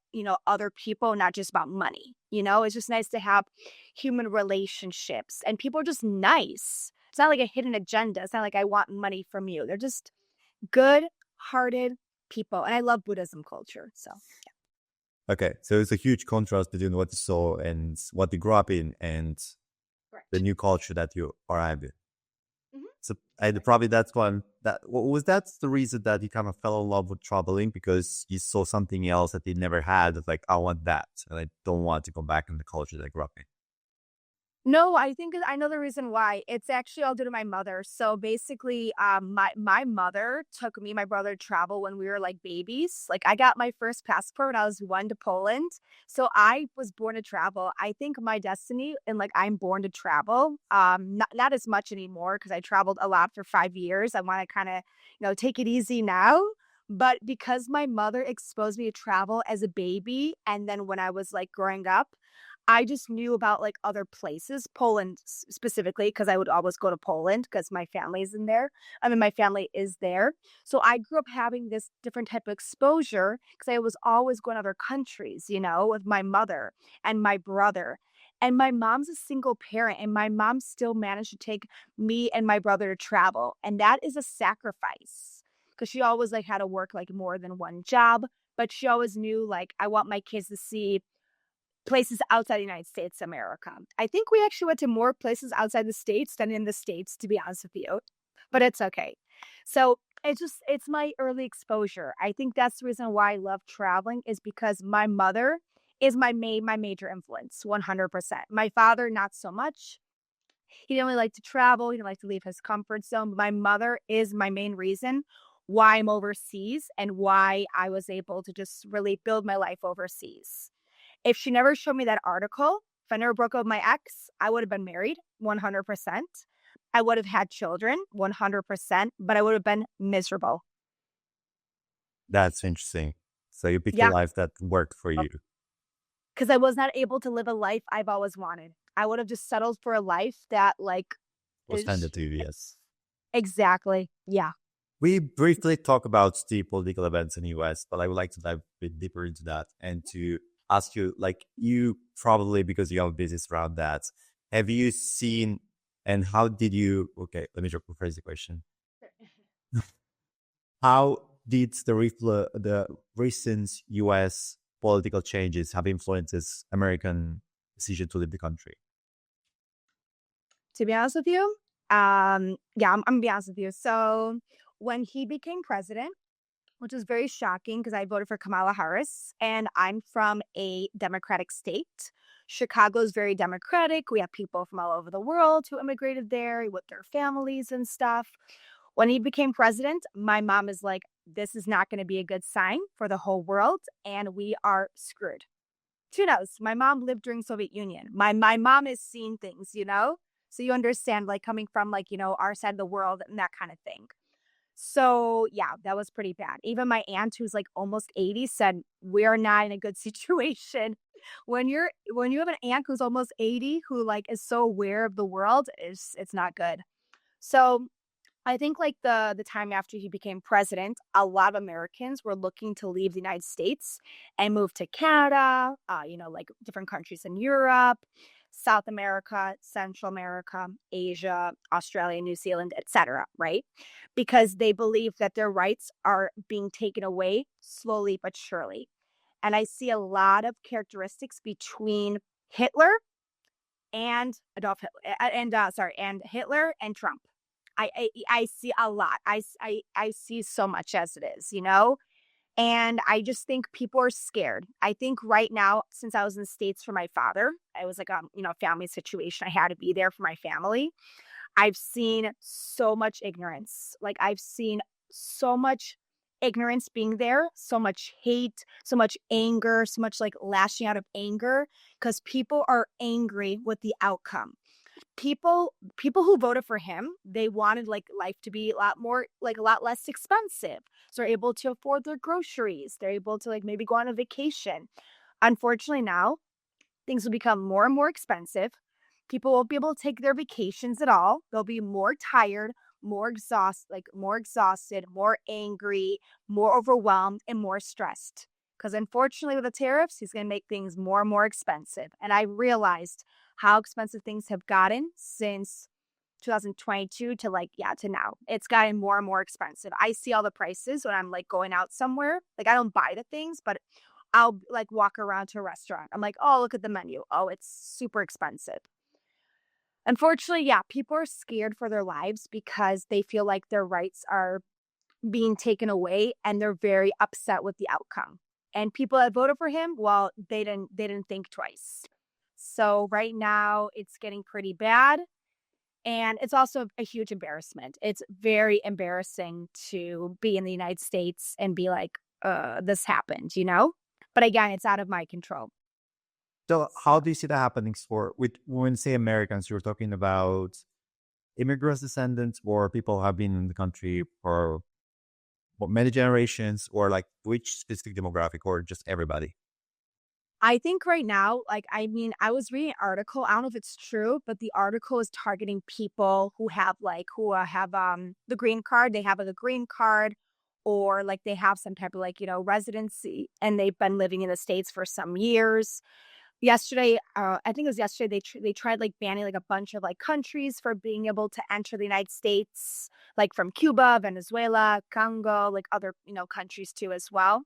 other people, not just about money. It's just nice to have human relationships and people are just nice. It's not like a hidden agenda. It's not like I want money from you. They're just good-hearted people, and I love Buddhism culture, so Okay, so it's a huge contrast between what you saw and what you grew up in and correct. the new culture that you arrived in. Mhm. So, and probably that's one that was that's the reason that you kind of fell in love with traveling, because you saw something else that you never had. It's like, I want that, and I don't want to go back in the culture that I grew up in. No, I think I know the reason why. It's actually all due to my mother. So basically, my mother took me, and my brother to travel when we were like babies. Like I got my first passport when I was 1 to Poland. So I was born to travel. I think my destiny and like I'm born to travel. Not as much anymore because I traveled a lot for 5 years. I want to kind of, take it easy now. But because my mother exposed me to travel as a baby, and then when I was like growing up, I just knew about like other places, Poland specifically, because I would always go to Poland because my family's in there. I mean, my family is there. So I grew up having this different type of exposure because I was always going to other countries, with my mother and my brother. And my mom's a single parent, and my mom still managed to take me and my brother to travel. And that is a sacrifice because she always like had to work like more than one job, but she always knew like I want my kids to see places outside the United States, America. I think we actually went to more places outside the States than in the States, to be honest with you, but it's okay. So it's my early exposure. I think that's the reason why I love traveling is because my mother is my major influence, 100%. My father, not so much. He didn't really like to travel. He didn't like to leave his comfort zone. My mother is my main reason why I'm overseas and why I was able to just really build my life overseas. If she never showed me that article, if I never broke up with my ex, I would have been married 100%. I would have had children 100%, but I would have been miserable. That's interesting. So you picked a Yeah, life that worked for you. because I was not able to live a life I've always wanted. I would have just settled for a life that like Was is handed to you, yes. exactly. Yeah. We briefly talk about the political events in the US, but I would like to dive a bit deeper into that and to ask you, like, you probably, because you have a business around that, have you seen and how did you, okay, let me rephrase the question. How did the recent US political changes have influences American decision to leave the country? To be honest with you, yeah, I'm gonna be honest with you. So when he became president, which was very shocking because I voted for Kamala Harris and I'm from a Democratic state. Chicago is very Democratic. We have people from all over the world who immigrated there with their families and stuff. When he became president, my mom is like, this is not going to be a good sign for the whole world and we are screwed. Who knows? My mom lived during Soviet Union. My mom has seen things, So you understand like coming from like, our side of the world and that kind of thing. So, yeah, that was pretty bad. Even my aunt who's like almost 80 said, "We're not in a good situation." When you have an aunt who's almost 80 who like is so aware of the world, it's not good. So, I think like the time after he became president, a lot of Americans were looking to leave the United States and move to Canada, like different countries in Europe, South America, Central America, Asia, Australia, New Zealand, etc., right? Because they believe that their rights are being taken away slowly but surely. And I see a lot of characteristics between Hitler and Adolf Hitler and Hitler and Trump. I see a lot. I see so much as it is, and I just think people are scared. I think right now, since I was in the States for my father, I was like, family situation. I had to be there for my family. I've seen so much ignorance. Like I've seen so much ignorance being there, so much hate, so much anger, so much like lashing out of anger because people are angry with the outcome. People who voted for him, they wanted like life to be a lot more like a lot less expensive. So they're able to afford their groceries. They're able to like maybe go on a vacation. Unfortunately now, things will become more and more expensive. People won't be able to take their vacations at all. They'll be more tired, more exhausted, more angry, more overwhelmed, and more stressed. Because unfortunately, with the tariffs, he's going to make things more and more expensive. And I realized how expensive things have gotten since 2022 to to now. It's gotten more and more expensive. I see all the prices when I'm like going out somewhere. Like I don't buy the things, but I'll like walk around to a restaurant. I'm like, oh, look at the menu. Oh, it's super expensive. Unfortunately, yeah, people are scared for their lives because they feel like their rights are being taken away and they're very upset with the outcome. And people that voted for him, well, they didn't think twice. So right now it's getting pretty bad. And it's also a huge embarrassment. It's very embarrassing to be in the United States and be like, this happened. But again, it's out of my control. So how do you see that happening when you say Americans, you're talking about immigrants, descendants, or people who have been in the country for many generations, or like which specific demographic, or just everybody? I think right now, like, I mean, I was reading an article, I don't know if it's true, but the article is targeting people who have, like, the green card. They have, like, a green card or, like, they have some type of, like, residency, and they've been living in the States for some years. Yesterday, I think it was yesterday, they tried, like, banning, like, a bunch of, like, countries for being able to enter the United States, like, from Cuba, Venezuela, Congo, like, other, countries too as well.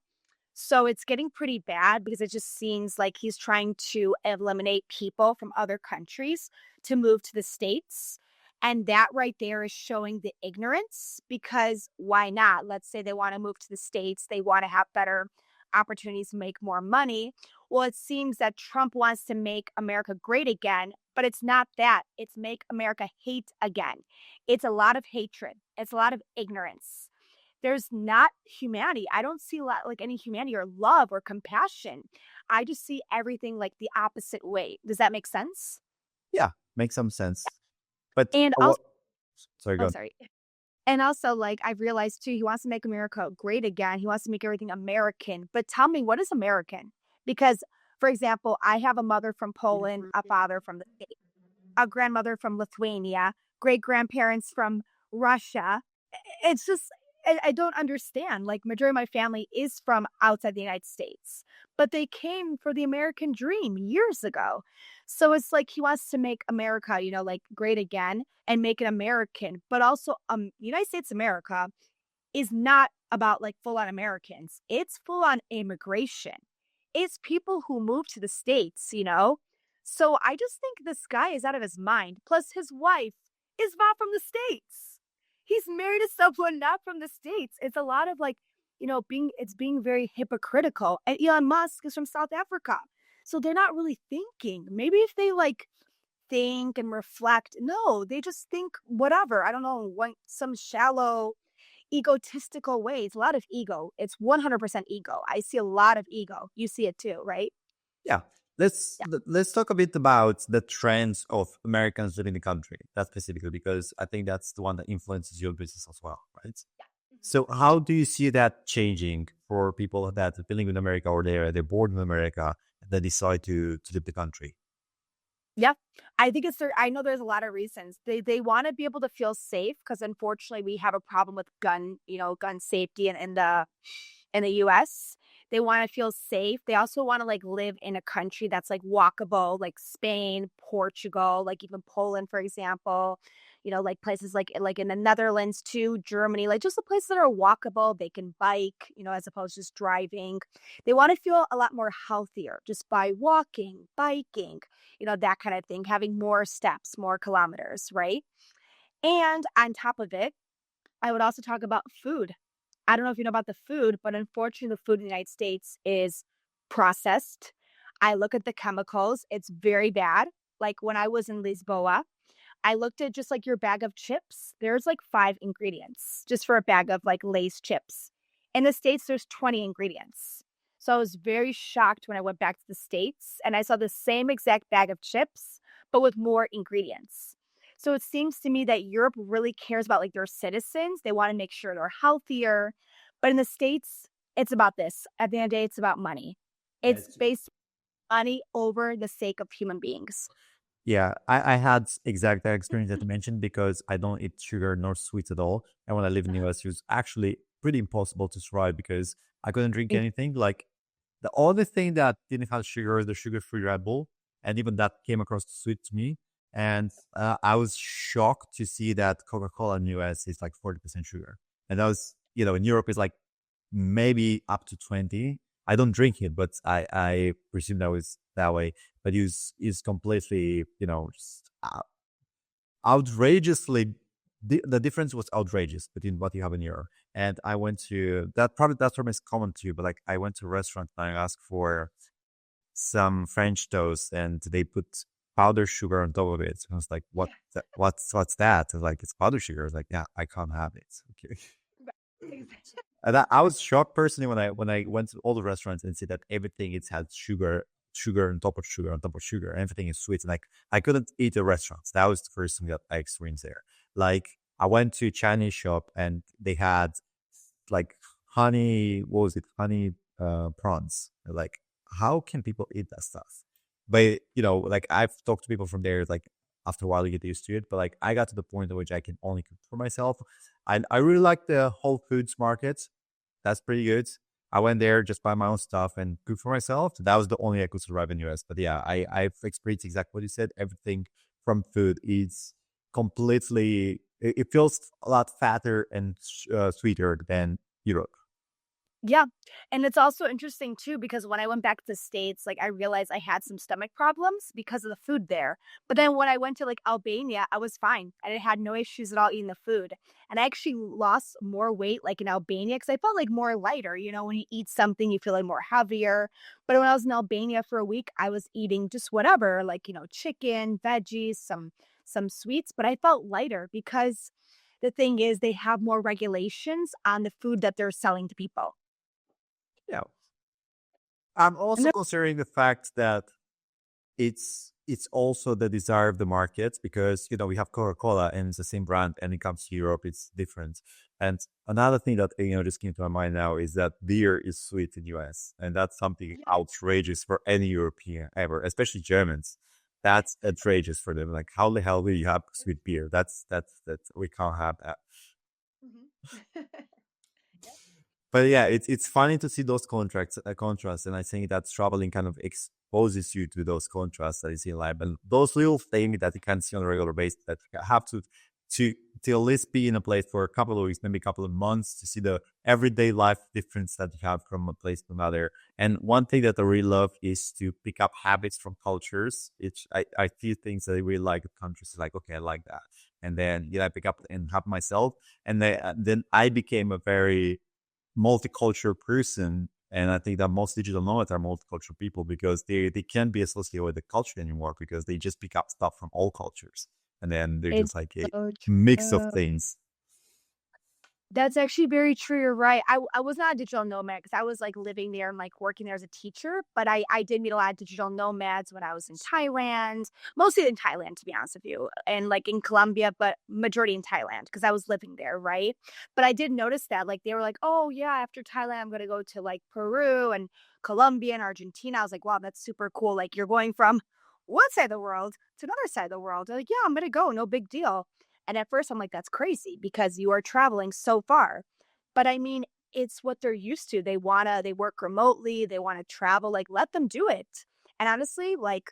So it's getting pretty bad because it just seems like he's trying to eliminate people from other countries to move to the States. And that right there is showing the ignorance because why not? Let's say they want to move to the States, they want to have better opportunities to make more money. Well, it seems that Trump wants to make America great again, but it's not that. It's make America hate again. It's a lot of hatred, it's a lot of ignorance. There's not humanity. I don't see a lot like any humanity or love or compassion. I just see everything like the opposite way. Does that make sense? Yeah, makes some sense. But And what? also, Sorry, go oh, on. sorry. And also, like, I've realized too, he wants to make America great again. He wants to make everything American. But tell me, what is American? Because, for example, I have a mother from Poland, a father from the States, a grandmother from Lithuania, great grandparents from Russia. It's just I don't understand. Like majority of my family is from outside the United States, but they came for the American dream years ago. So it's like he wants to make America, like great again and make it American, but also United States America is not about like full on Americans. It's full on immigration. It's people who move to the States. So I just think this guy is out of his mind. Plus, his wife is not from the States. He's married to someone not from the States. It's a lot of like, being very hypocritical. And Elon Musk is from South Africa. So they're not really thinking. Maybe if they like think and reflect, no, they just think whatever. I don't know, some shallow egotistical ways, a lot of ego. It's 100% ego. I see a lot of ego. You see it too, right? Yeah. Yeah. Let's talk a bit about the trends of Americans living in the country. That specifically, because I think that's the one that influences your business as well, right? So how do you see that changing for people that are living in America or they're born in America and they decide to leave the country? Yeah. I think I know there's a lot of reasons. They want to be able to feel safe because unfortunately we have a problem with gun safety in the US. They want to feel safe. They also want to like live in a country that's like walkable, like Spain, Portugal, like even Poland, for example. Like places like in the Netherlands too, Germany, like just the places that are walkable. They can bike, as opposed to just driving. They want to feel a lot more healthier just by walking, biking, that kind of thing, having more steps, more kilometers, right? And on top of it, I would also talk about food. I don't know if you know about the food, but unfortunately, the food in the United States is processed. I look at the chemicals, it's very bad. Like when I was in Lisboa, I looked at just like your bag of chips. There's like 5 ingredients just for a bag of like Lay's chips. In the States, there's 20 ingredients. So I was very shocked when I went back to the States and I saw the same exact bag of chips, but with more ingredients. So it seems to me that Europe really cares about like their citizens. They want to make sure they're healthier. But in the States, it's about this. At the end of the day, it's about money. It's based on money over the sake of human beings. Yeah, I had exact that experience that you mentioned because I don't eat sugar nor sweets at all. And when I lived in the US, it was actually pretty impossible to survive because I couldn't drink anything. Like the only thing that didn't have sugar is the sugar-free Red Bull, and even that came across sweet to me. And I was shocked to see that Coca-Cola in the US is like 40% sugar, and that was in Europe is like maybe up to 20. I don't drink it, but I presume that was that way. But is completely just outrageously. The difference was outrageous between what you have in Europe. And I went to that probably that term is common to you, but like I went to a restaurant and I asked for some French toast and they put powdered sugar on top of it. And I was like, what's that? And like, it's powdered sugar. I was like, yeah, I can't have it. Okay. And I was shocked personally when I went to all the restaurants and see that everything it had sugar on top of sugar on top of sugar. Everything is sweet. And like I couldn't eat at restaurants. That was the first thing that I experienced there. Like I went to a Chinese shop and they had like honey, what was it? Honey prawns. Like how can people eat that stuff? But like I've talked to people from there, like after a while you get used to it. But like I got to the point at which I can only cook for myself. I really like the Whole Foods market. That's pretty good. I went there, just buy my own stuff and cook for myself. That was the only I could survive in US. But yeah, I've experienced exactly what you said. Everything from food is completely. It feels a lot fatter and sweeter than Europe. Yeah. And it's also interesting too, because when I went back to the States, like I realized I had some stomach problems because of the food there. But then when I went to like Albania, I was fine. I had no issues at all eating the food. And I actually lost more weight like in Albania because I felt like more lighter. When you eat something, you feel like more heavier. But when I was in Albania for a week, I was eating just whatever, like, chicken, veggies, some sweets, but I felt lighter because the thing is they have more regulations on the food that they're selling to people. Yeah. I'm And also considering the fact that it's also the desire of the market because we have Coca-Cola and it's the same brand, and it comes to Europe, it's different. And another thing that just came to my mind now is that beer is sweet in US, and that's something outrageous for any European ever, especially Germans. That's outrageous for them. Like, how the hell will you have sweet beer? That's we can't have that. But yeah, it's funny to see those contrasts, and I think that traveling kind of exposes you to those contrasts that you see in life, and those little things that you can see on a regular basis that you have to at least be in a place for a couple of weeks, maybe a couple of months, to see the everyday life difference that you have from a place to another. And one thing that I really love is to pick up habits from cultures. I see things that I really like in countries, like, okay, I like that, and then I pick up and have myself, and then I became a very multicultural person. And I think that most digital nomads are multicultural people because they can't be associated with the culture anymore because they just pick up stuff from all cultures. And then they're it's just like a so mix of true. things. That's actually very true. You're right. I was not a digital nomad because I was like living there and like working there as a teacher. But I did meet a lot of digital nomads when I was in Thailand, mostly in Thailand, to be honest with you, and like in Colombia, but majority in Thailand because I was living there, right? But I did notice that like they were like, oh yeah, after Thailand, I'm gonna go to like Peru and Colombia and Argentina. I was like, wow, that's super cool. Like you're going from one side of the world to another side of the world. They're like, yeah, I'm gonna go, no big deal. And at first I'm like, that's crazy because you are traveling so far. But I mean, it's what they're used to. They work remotely, they want to travel, like let them do it. And honestly, like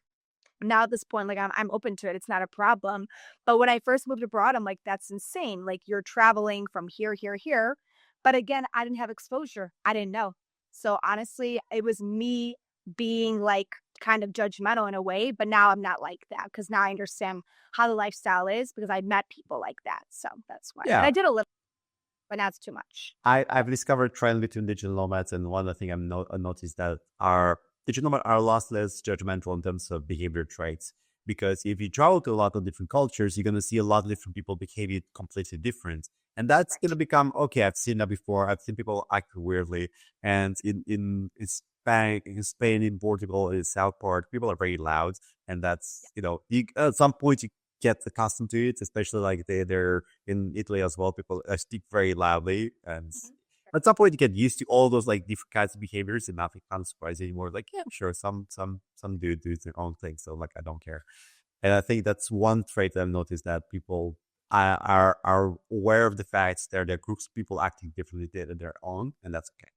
now at this point, like I'm open to it. It's not a problem. But when I first moved abroad, I'm like, that's insane. Like you're traveling from here, here, here. But again, I didn't have exposure. I didn't know. So honestly, it was me being like kind of judgmental in a way, but now I'm not like that because now I understand how the lifestyle is because I met people like that. So that's why. And Yeah. I did a little, but now it's too much. I've discovered trend between digital nomads, and one other thing I noticed that our digital nomads are a lot less judgmental in terms of behavior traits. Because if you travel to a lot of different cultures, you're gonna see a lot of different people behaving completely different, and that's gonna become okay. I've seen that before. I've seen people act weirdly, and in Spain, in Portugal, in South Part, people are very loud, and that's at some point you get accustomed to it, especially like they're in Italy as well. People speak very loudly, and at some point you get used to all those like different kinds of behaviors, and nothing kind of surprising anymore. Like, yeah, sure, some dude do their own thing, so like I don't care. And I think that's one trait that I've noticed, that people are aware of the fact that there are groups of people acting differently than their own, and that's okay.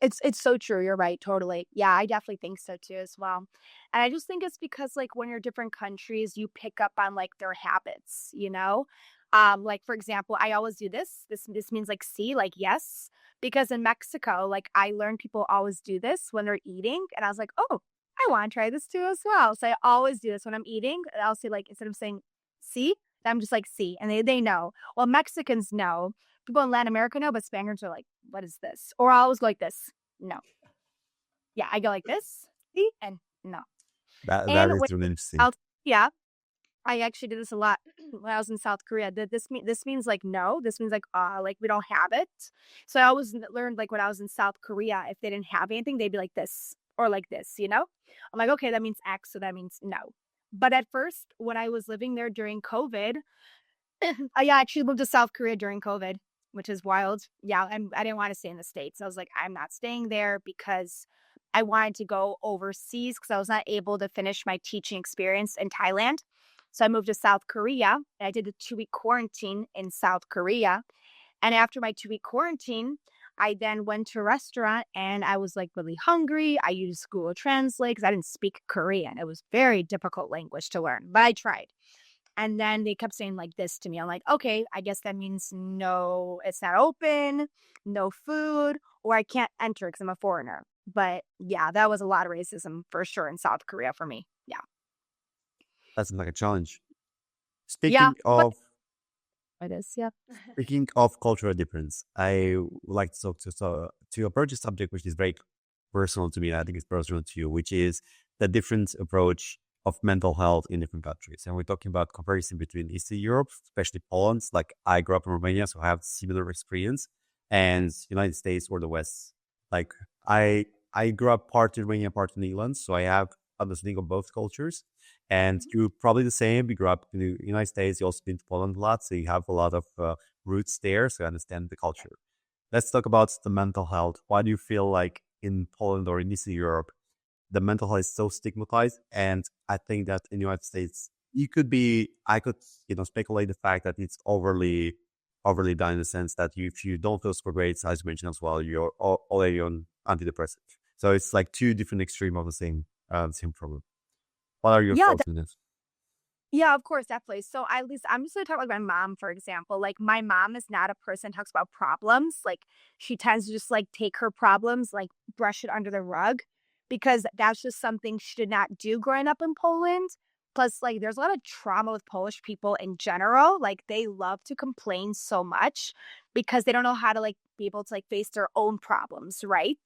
It's so true. You're right. Totally. Yeah, I definitely think so too as well. And I just think it's because like when you're different countries, you pick up on like their habits, you know? Like for example, I always do this. This means like see, like yes. Because in Mexico, like I learned people always do this when they're eating. And I was like, oh, I want to try this too as well. So I always do this when I'm eating. And I'll say like instead of saying see, I'm just like see. And they know. Well, Mexicans know. People in Latin America know, but Spaniards are like, what is this? Or I always go like this. No. Yeah, I go like this. See? And no. That And is when really interesting. South yeah, I actually did this a lot when I was in South Korea. This means like no. This means like we don't have it. So I always learned like when I was in South Korea, if they didn't have anything, they'd be like this or like this, you know? I'm like, okay, that means X, so that means no. But at first, when I was living there during COVID, I actually moved to South Korea during COVID, which is wild. Yeah, I didn't want to stay in the States. I was like, I'm not staying there because I wanted to go overseas because I was not able to finish my teaching experience in Thailand. So I moved to South Korea and I did a 2-week quarantine in South Korea. And after my 2-week quarantine, I then went to a restaurant and I was like really hungry. I used Google Translate because I didn't speak Korean. It was very difficult language to learn, but I tried. And then they kept saying like this to me. I'm like, okay, I guess that means no, it's not open, no food, or I can't enter because I'm a foreigner. But yeah, that was a lot of racism for sure in South Korea for me. Yeah. That's like a challenge. Yeah, Speaking but of it is. Yeah. speaking of cultural difference, I would like to talk to approach a subject which is very personal to me, and I think it's personal to you, which is the different approach of mental health in different countries. And we're talking about comparison between Eastern Europe, especially Poland. Like I grew up in Romania, so I have similar experience, and United States or the West. Like I grew up part in Romania, part in England, so I have understanding of both cultures. And you're probably the same. You grew up in the United States. You also been to Poland a lot, so you have a lot of roots there. So I understand the culture. Let's talk about the mental health. Why do you feel like in Poland or in Eastern Europe, the mental health is so stigmatized? And I think that in the United States, I could, speculate the fact that it's overly done in the sense that if you don't feel super great, as you mentioned as well, you're already on antidepressant. So it's like two different extremes of the same problem. What are your Yeah. thoughts on this? Yeah, of course, definitely. So at least I'm just gonna talk like my mom, for example. Like my mom is not a person who talks about problems. Like she tends to just like take her problems, like brush it under the rug because that's just something she did not do growing up in Poland. Plus, like there's a lot of trauma with Polish people in general. Like they love to complain so much because they don't know how to like be able to like face their own problems, right?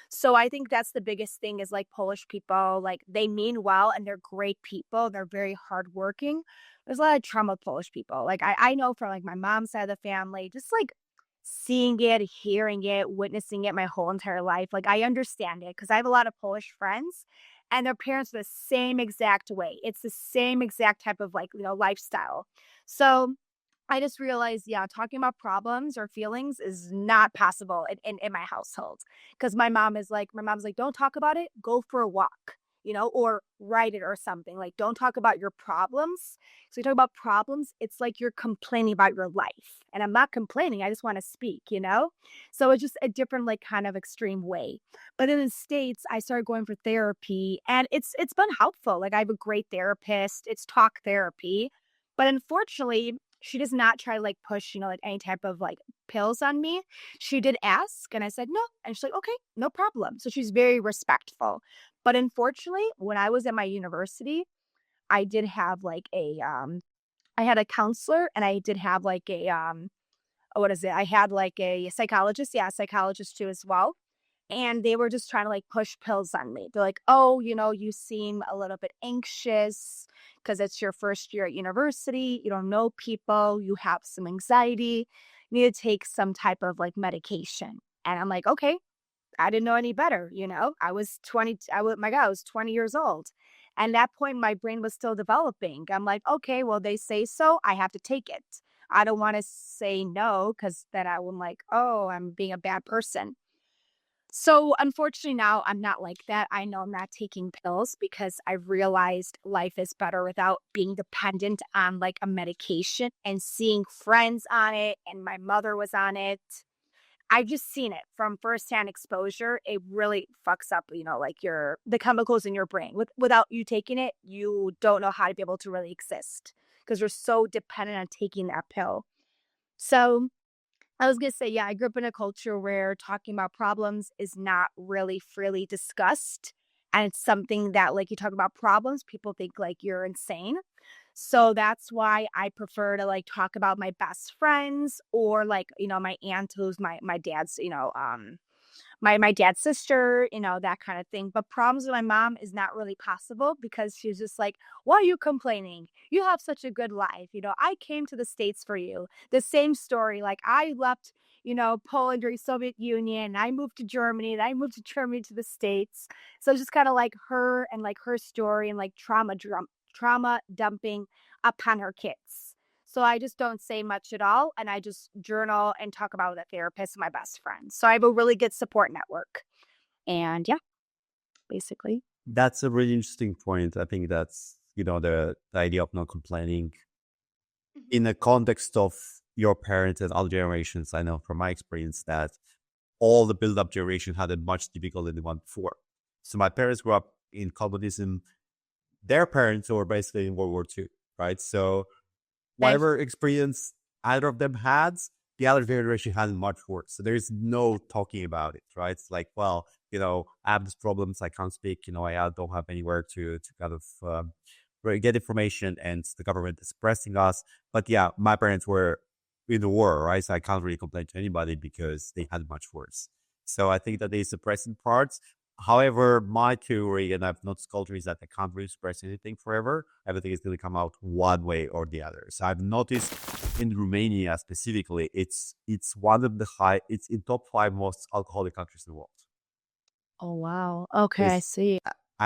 So I think that's the biggest thing is like Polish people, like they mean well and they're great people. They're very hardworking. There's a lot of trauma with Polish people. Like I know from like my mom's side of the family, just like seeing it, hearing it, witnessing it my whole entire life. Like I understand it because I have a lot of Polish friends and their parents are the same exact way. It's the same exact type of like, lifestyle. So I just realized, yeah, talking about problems or feelings is not possible in my household. Because my mom's like, don't talk about it, go for a walk, or write it or something. Like, don't talk about your problems. So you talk about problems, it's like you're complaining about your life. And I'm not complaining, I just want to speak. So it's just a different, like, kind of extreme way. But in the States, I started going for therapy and it's been helpful. Like I have a great therapist, it's talk therapy. But unfortunately, she does not try to like push, like any type of like pills on me. She did ask and I said no. And she's like, okay, no problem. So she's very respectful. But unfortunately, when I was at my university, I did have like I had a counselor and I did have like what is it? I had like a psychologist. Yeah, a psychologist too as well. And they were just trying to like push pills on me. They're like, oh, you seem a little bit anxious because it's your first year at university. You don't know people. You have some anxiety. You need to take some type of like medication. And I'm like, okay, I didn't know any better. I was 20. My God, I was 20 years old. And at that point, my brain was still developing. I'm like, okay, well, they say so. I have to take it. I don't want to say no because then I'm like, oh, I'm being a bad person. So, unfortunately, now I'm not like that. I know I'm not taking pills because I realized life is better without being dependent on like a medication and seeing friends on it. And my mother was on it. I've just seen it from firsthand exposure. It really fucks up, like the chemicals in your brain. Without you taking it, you don't know how to be able to really exist because you're so dependent on taking that pill. So, I was gonna say, yeah, I grew up in a culture where talking about problems is not really freely discussed. And it's something that, like, you talk about problems, people think like you're insane. So that's why I prefer to like talk about my best friends or like, my aunt who's my dad's, my dad's sister, that kind of thing. But problems with my mom is not really possible because she's just like, why are you complaining? You have such a good life. I came to the States for you. The same story. Like I left, Poland during Soviet Union. And I moved to Germany and I moved to Germany to the States. So it's just kind of like her and like her story and like trauma dumping upon her kids. So I just don't say much at all. And I just journal and talk about it with a therapist and my best friend. So I have a really good support network. And yeah. basically. That's a really interesting point. I think that's, the idea of not complaining in the context of your parents and other generations. I know from my experience that all the build-up generation had it much difficult than the one before. So my parents grew up in communism. Their parents were basically in World War II, right? So whatever experience either of them had, the other generation had much worse. So there's no talking about it, right? It's like, well, I have these problems. I can't speak. I don't have anywhere to kind of get information, and the government is pressing us. But yeah, my parents were in the war, right? So I can't really complain to anybody because they had much worse. So I think that they suppress in parts. However, my theory, and I've noticed culture, is that I can't really suppress anything forever. Everything is going to come out one way or the other. So I've noticed in Romania specifically, it's one of it's in top 5 most alcoholic countries in the world. Oh, wow. Okay, I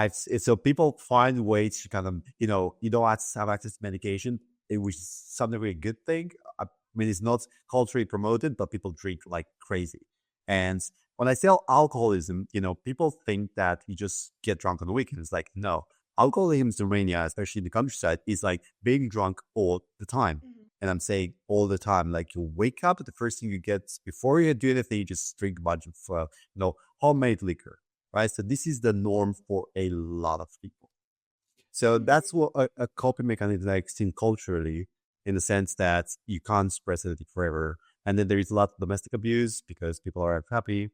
It's see. so people find ways to kind of, you don't have access to medication, which is something really good thing. I mean, it's not culturally promoted, but people drink like crazy. And when I say alcoholism, people think that you just get drunk on the weekends. Like, no, alcoholism in Romania, especially in the countryside, is like being drunk all the time. And I'm saying all the time, like you wake up, the first thing you get before you do anything, you just drink a bunch of, homemade liquor, right? So this is the norm for a lot of people. So that's what a coping mechanism like seen culturally, in the sense that you can't suppress it forever. And then there is a lot of domestic abuse because people are unhappy.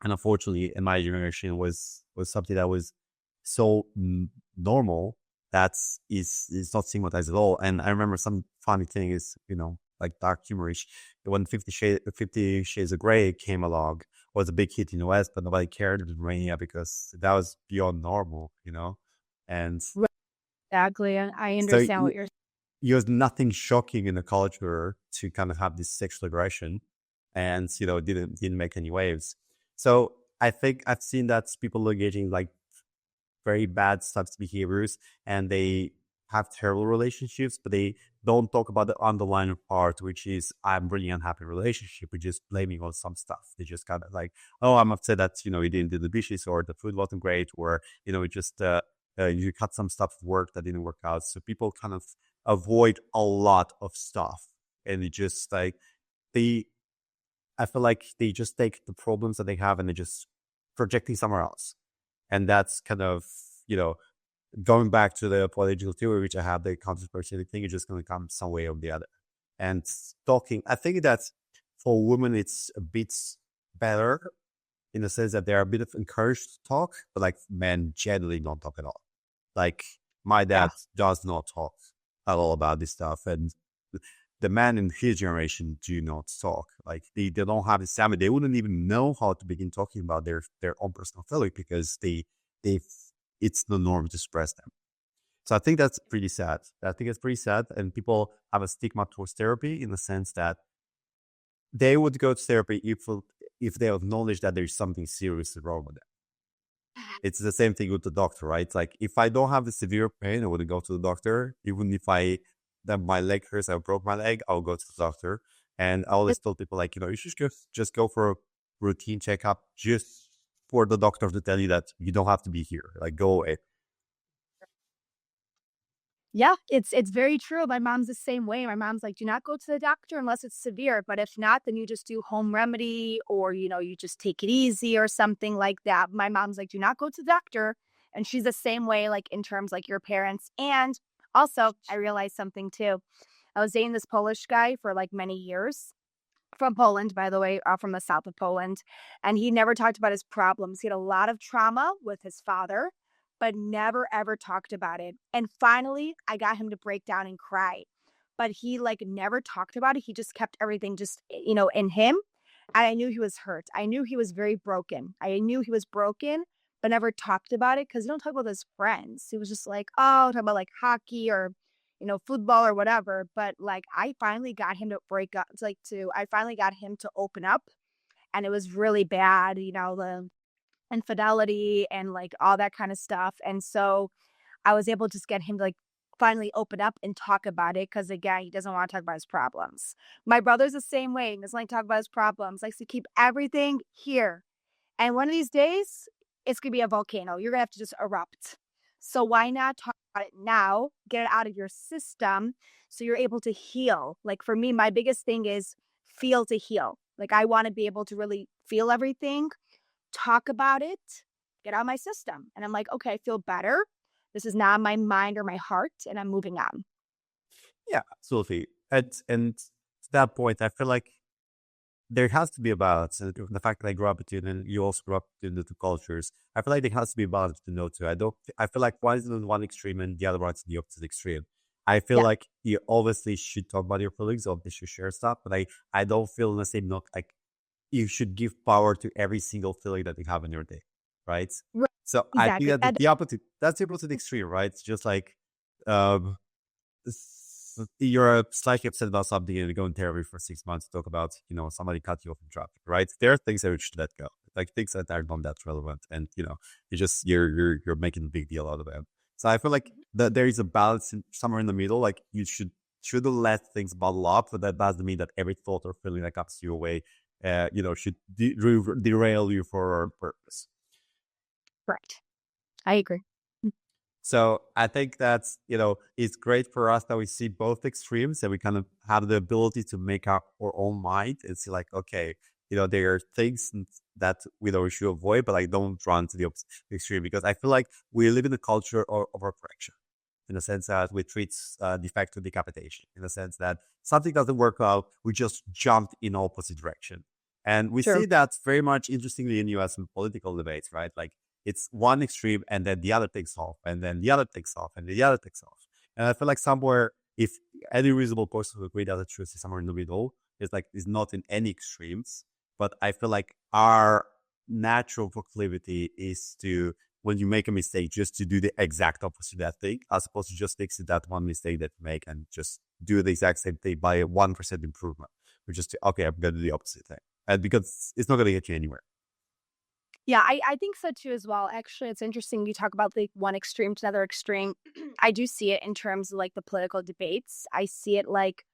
And unfortunately, in my generation, was something that was so normal that is not stigmatized at all. And I remember some funny thing is, like dark humorish. When 50 Shades of Grey came along, was a big hit in the West, but nobody cared in Romania because that was beyond normal, And Exactly. I so understand what you're there's nothing shocking in the culture to kind of have this sexual aggression, and didn't make any waves. So I think I've seen that people engaging like very bad substance behaviors, and they have terrible relationships, but they don't talk about the underlying part, which is I'm really unhappy relationship. We're just blaming on some stuff. They just kind of like, oh, I'm upset that you didn't do the dishes, or the food wasn't great, or it just you cut some stuff at work that didn't work out. So people kind of avoid a lot of stuff, and it just like I feel like they just take the problems that they have and they just projecting somewhere else. And that's kind of, going back to the political theory, which I have, the controversial thing is just going to come some way or the other. And talking, I think that for women, it's a bit better in the sense that they're a bit of encouraged to talk, but like men generally don't talk at all. Like my dad does not talk at all about this stuff. And the men in his generation do not talk. Like they don't have the stamina. They wouldn't even know how to begin talking about their own personal feeling because it's the norm to suppress them. So I think that's pretty sad. I think it's pretty sad, and people have a stigma towards therapy in the sense that they would go to therapy if they acknowledge that there's something seriously wrong with them. It's the same thing with the doctor, right? Like if I don't have the severe pain, I wouldn't go to the doctor. Even if that my leg hurts, I broke my leg, I'll go to the doctor. And I always told people like, you should just go for a routine checkup just for the doctor to tell you that you don't have to be here. Like go away. Yeah, it's very true. My mom's the same way. My mom's like, do not go to the doctor unless it's severe. But if not, then you just do home remedy, or, you just take it easy or something like that. My mom's like, do not go to the doctor. And she's the same way, like in terms like your parents. And also, I realized something too. I was dating this Polish guy for like many years. From Poland, by the way, from the south of Poland. And he never talked about his problems. He had a lot of trauma with his father, but never ever talked about it. And finally, I got him to break down and cry. But he like never talked about it. He just kept everything just, in him. And I knew he was hurt. I knew he was very broken. I knew he was broken, but never talked about it because he don't talk about his friends. He was just like, oh, talk about like hockey or football or whatever. But like, I finally got him to break up. It's like I finally got him to open up, and it was really bad, the infidelity and like all that kind of stuff. And so I was able to just get him to like finally open up and talk about it. Cause again, he doesn't want to talk about his problems. My brother's the same way. He doesn't like to talk about his problems, likes to keep everything here. And one of these days, it's going to be a volcano. You're going to have to just erupt. So why not talk about it now, get it out of your system so you're able to heal? Like for me, my biggest thing is feel to heal. Like I want to be able to really feel everything, talk about it, get out of my system. And I'm like, okay, I feel better. This is not my mind or my heart, and I'm moving on. Yeah, absolutely. And to that point, I feel like there has to be a balance. And the fact that I grew up between, and you also grew up between the two cultures, I feel like there has to be a balance to know too. I feel like one is in one extreme and the other one's in the opposite extreme. I feel Yeah. like you obviously should talk about your feelings, obviously should share stuff, but I don't feel in the same note, like you should give power to every single feeling that you have in your day, right? Right. So I think Exactly. that the opposite, that's the opposite extreme, right? It's just like, um, you're slightly upset about something and you go in therapy for 6 months to talk about, somebody cut you off in traffic, right? There are things that you should let go, like things that are not that relevant, and you're making a big deal out of them. So I feel like that there is a balance somewhere in the middle. Like you shouldn't let things bottle up, but that doesn't mean that every thought or feeling that comes your way, should derail you for a purpose. Correct. I agree. So I think that's, it's great for us that we see both extremes and we kind of have the ability to make up our own mind and see like, okay, there are things that we should avoid, but I don't run to the opposite extreme, because I feel like we live in a culture of overcorrection, in the sense that we treat defect with decapitation, in the sense that something doesn't work out, we just jumped in opposite direction. And we True. see that very much interestingly in US political debates, right? Like it's one extreme and then the other takes off, and then the other takes off, and the other takes off. And I feel like somewhere, if any reasonable person would agree that the truth is somewhere in the middle, is not in any extremes. But I feel like our natural proclivity is to, when you make a mistake, just to do the exact opposite of that thing, as opposed to just fixing that one mistake that you make and just do the exact same thing by a 1% improvement. We're just, okay, I'm going to do the opposite thing. And because it's not going to get you anywhere. Yeah, I think so too as well. Actually, it's interesting you talk about the one extreme to another extreme. I do see it in terms of like the political debates. I see it like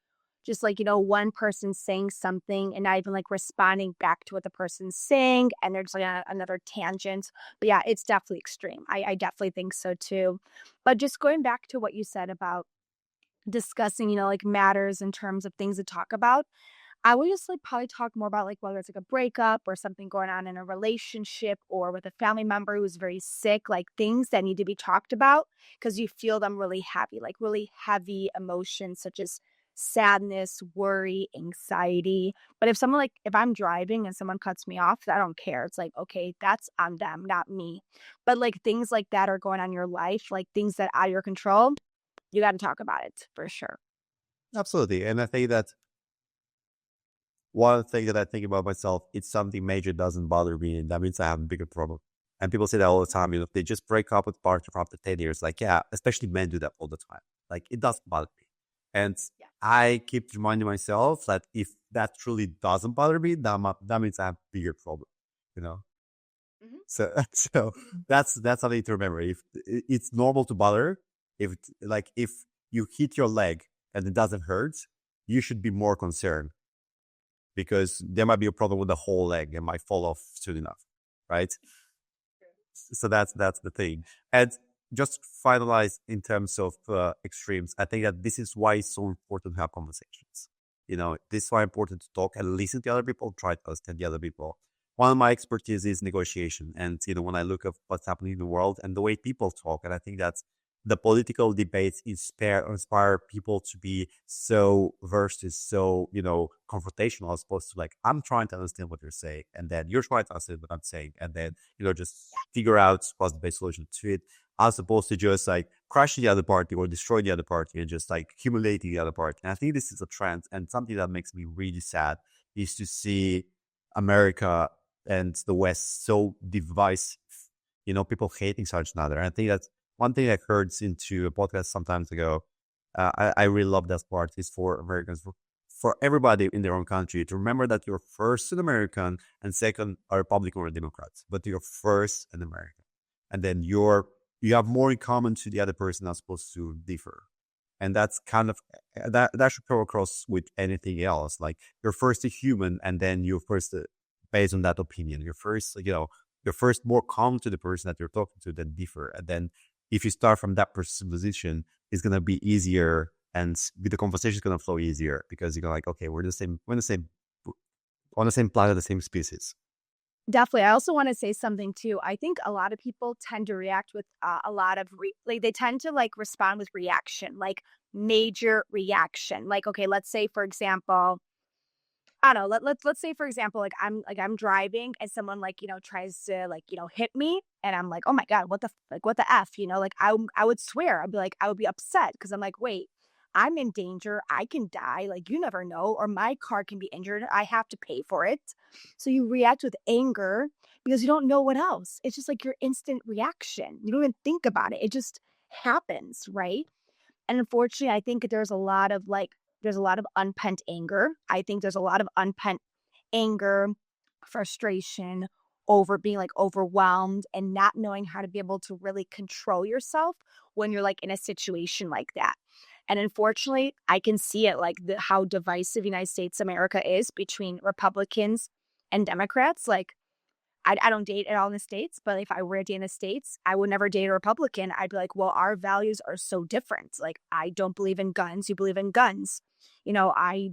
just like, one person saying something and not even like responding back to what the person's saying. And there's like another tangent. But yeah, it's definitely extreme. I definitely think so too. But just going back to what you said about discussing, like matters in terms of things to talk about. I would just like probably talk more about like whether it's like a breakup or something going on in a relationship or with a family member who's very sick, like things that need to be talked about because you feel them really heavy, like really heavy emotions such as sadness, worry, anxiety. But if I'm driving and someone cuts me off, I don't care. It's like, okay, that's on them, not me. But like things like that are going on in your life, like things that are out of your control, you got to talk about it for sure. Absolutely. And I think that one thing that I think about myself, it's something major doesn't bother me, and that means I have a bigger problem. And people say that all the time, if they just break up with partner after 10 years, like, yeah, especially men do that all the time. Like, it doesn't bother me. And I keep reminding myself that if that truly doesn't bother me, that means I have a bigger problem, Mhm. So that's something to remember. If it's normal to bother, if you hit your leg and it doesn't hurt, you should be more concerned, because there might be a problem with the whole leg and might fall off soon enough, right? So that's the thing. And just finalize in terms of extremes, I think that this is why it's so important to have conversations. This is why it's important to talk and listen to other people, try to understand the other people. One of my expertise is negotiation. And, when I look at what's happening in the world and the way people talk, and I think that's the political debates inspire people to be so versus so, confrontational, as opposed to like, I'm trying to understand what you're saying, and then you're trying to understand what I'm saying, and then, just figure out what's the best solution to it, as opposed to just like crushing the other party or destroying the other party and just like humiliating the other party. And I think this is a trend, and something that makes me really sad is to see America and the West so divisive, people hating each other. And I think that's one thing I heard into a podcast some time ago. I really love that part, is for Americans, for everybody in their own country, to remember that you're first an American and second a Republican or a Democrat, but you're first an American. And then you have more in common to the other person as opposed to differ. And that's kind of, that should go across with anything else. Like, you're first a human, and then you're first based on that opinion. You're first, you're first more calm to the person that you're talking to, then differ. And then if you start from that position, it's gonna be easier, and the conversation is gonna flow easier because you're like, okay, we're on the same planet, the same species. Definitely. I also want to say something too. I think a lot of people tend to react with a lot of like they tend to like respond with reaction, like major reaction. Like, okay, let's say for example, I don't know. Let's say for example, like I'm driving and someone like tries to like hit me, and I'm like, oh my god, what the f, like I would swear, I would be upset because I'm like, wait, I'm in danger, I can die, like you never know, or my car can be injured, I have to pay for it. So you react with anger because you don't know what else. It's just like your instant reaction. You don't even think about it. It just happens, right? And unfortunately, I think there's a lot of unpent anger. I think there's a lot of unpent anger, frustration over being like overwhelmed and not knowing how to be able to really control yourself when you're like in a situation like that. And unfortunately, I can see it like how divisive United States America is between Republicans and Democrats. Like I don't date at all in the States, but if I were to date in the States, I would never date a Republican. I'd be like, well, our values are so different. Like, I don't believe in guns. You believe in guns. I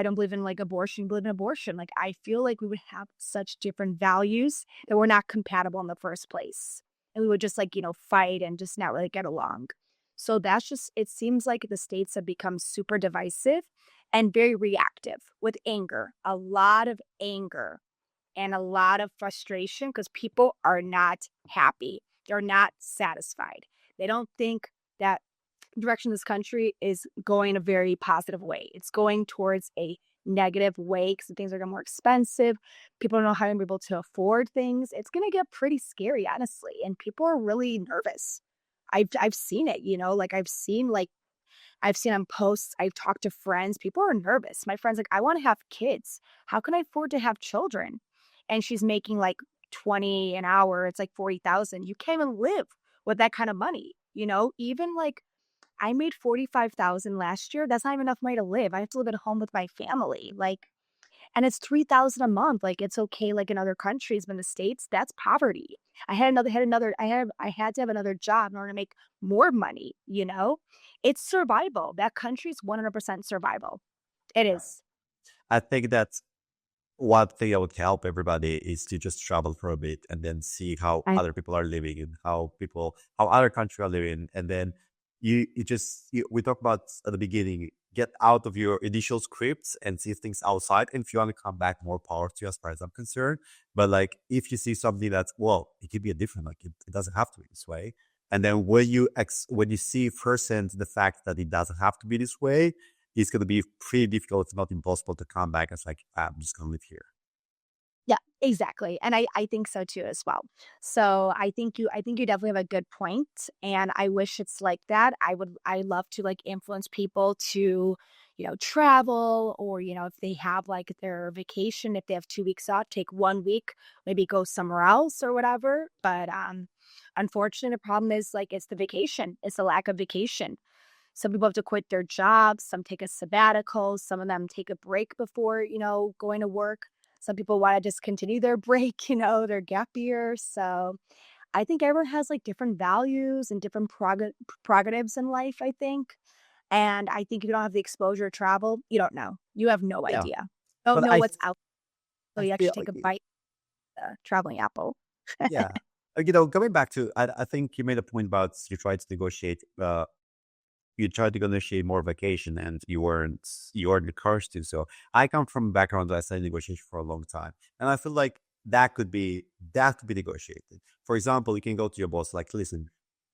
don't believe in like abortion. You believe in abortion. Like, I feel like we would have such different values that we're not compatible in the first place. And we would just like, fight and just not really get along. So that's just, it seems like the states have become super divisive and very reactive with anger, a lot of anger and a lot of frustration because people are not happy. They're not satisfied. They don't think that the direction of this country is going a very positive way. It's going towards a negative way because things are getting more expensive. People don't know how to be able to afford things. It's going to get pretty scary, honestly. And people are really nervous. I've seen it, like I've seen on posts, I've talked to friends, people are nervous. My friend's like, I want to have kids. How can I afford to have children? And she's making like 20 an hour. It's like 40,000. You can't even live with that kind of money. Even like I made 45,000 last year. That's not even enough money to live. I have to live at home with my family. Like, and it's 3,000 a month. Like it's okay. Like in other countries, but in the States, that's poverty. I had to have another job in order to make more money. It's survival. That country's 100% survival. It is. I think that one thing that would help everybody is to just travel for a bit and then see how I other people are living and how other countries are living. And then we talked about at the beginning, get out of your initial scripts and see things outside. And if you want to come back, more power to you as far as I'm concerned. But like, if you see something that's, well, it could be a different, like it doesn't have to be this way. And then when you see firsthand the fact that it doesn't have to be this way, it's going to be pretty difficult, if not impossible, to come back. It's like, I'm just going to live here. Yeah, exactly. And I think so too as well. So I think you definitely have a good point. And I wish it's like that. I love to like influence people to, travel or, if they have like their vacation, if they have 2 weeks off, take 1 week, maybe go somewhere else or whatever. But unfortunately the problem is like it's the vacation. It's the lack of vacation. Some people have to quit their jobs, some take a sabbatical, some of them take a break before, going to work. Some people want to just continue their break, their gap year. So I think everyone has like different values and different prerogatives in life, I think. And I think if you don't have the exposure to travel, you don't know. You have no Yeah. idea. Don't But know what's out. So I you feel actually take a bite of the traveling apple. yeah. Going back to, I think you made a point about you tried to negotiate more vacation and you weren't encouraged to. So I come from a background that I studied negotiation for a long time. And I feel like that could be negotiated. For example, you can go to your boss, like, listen,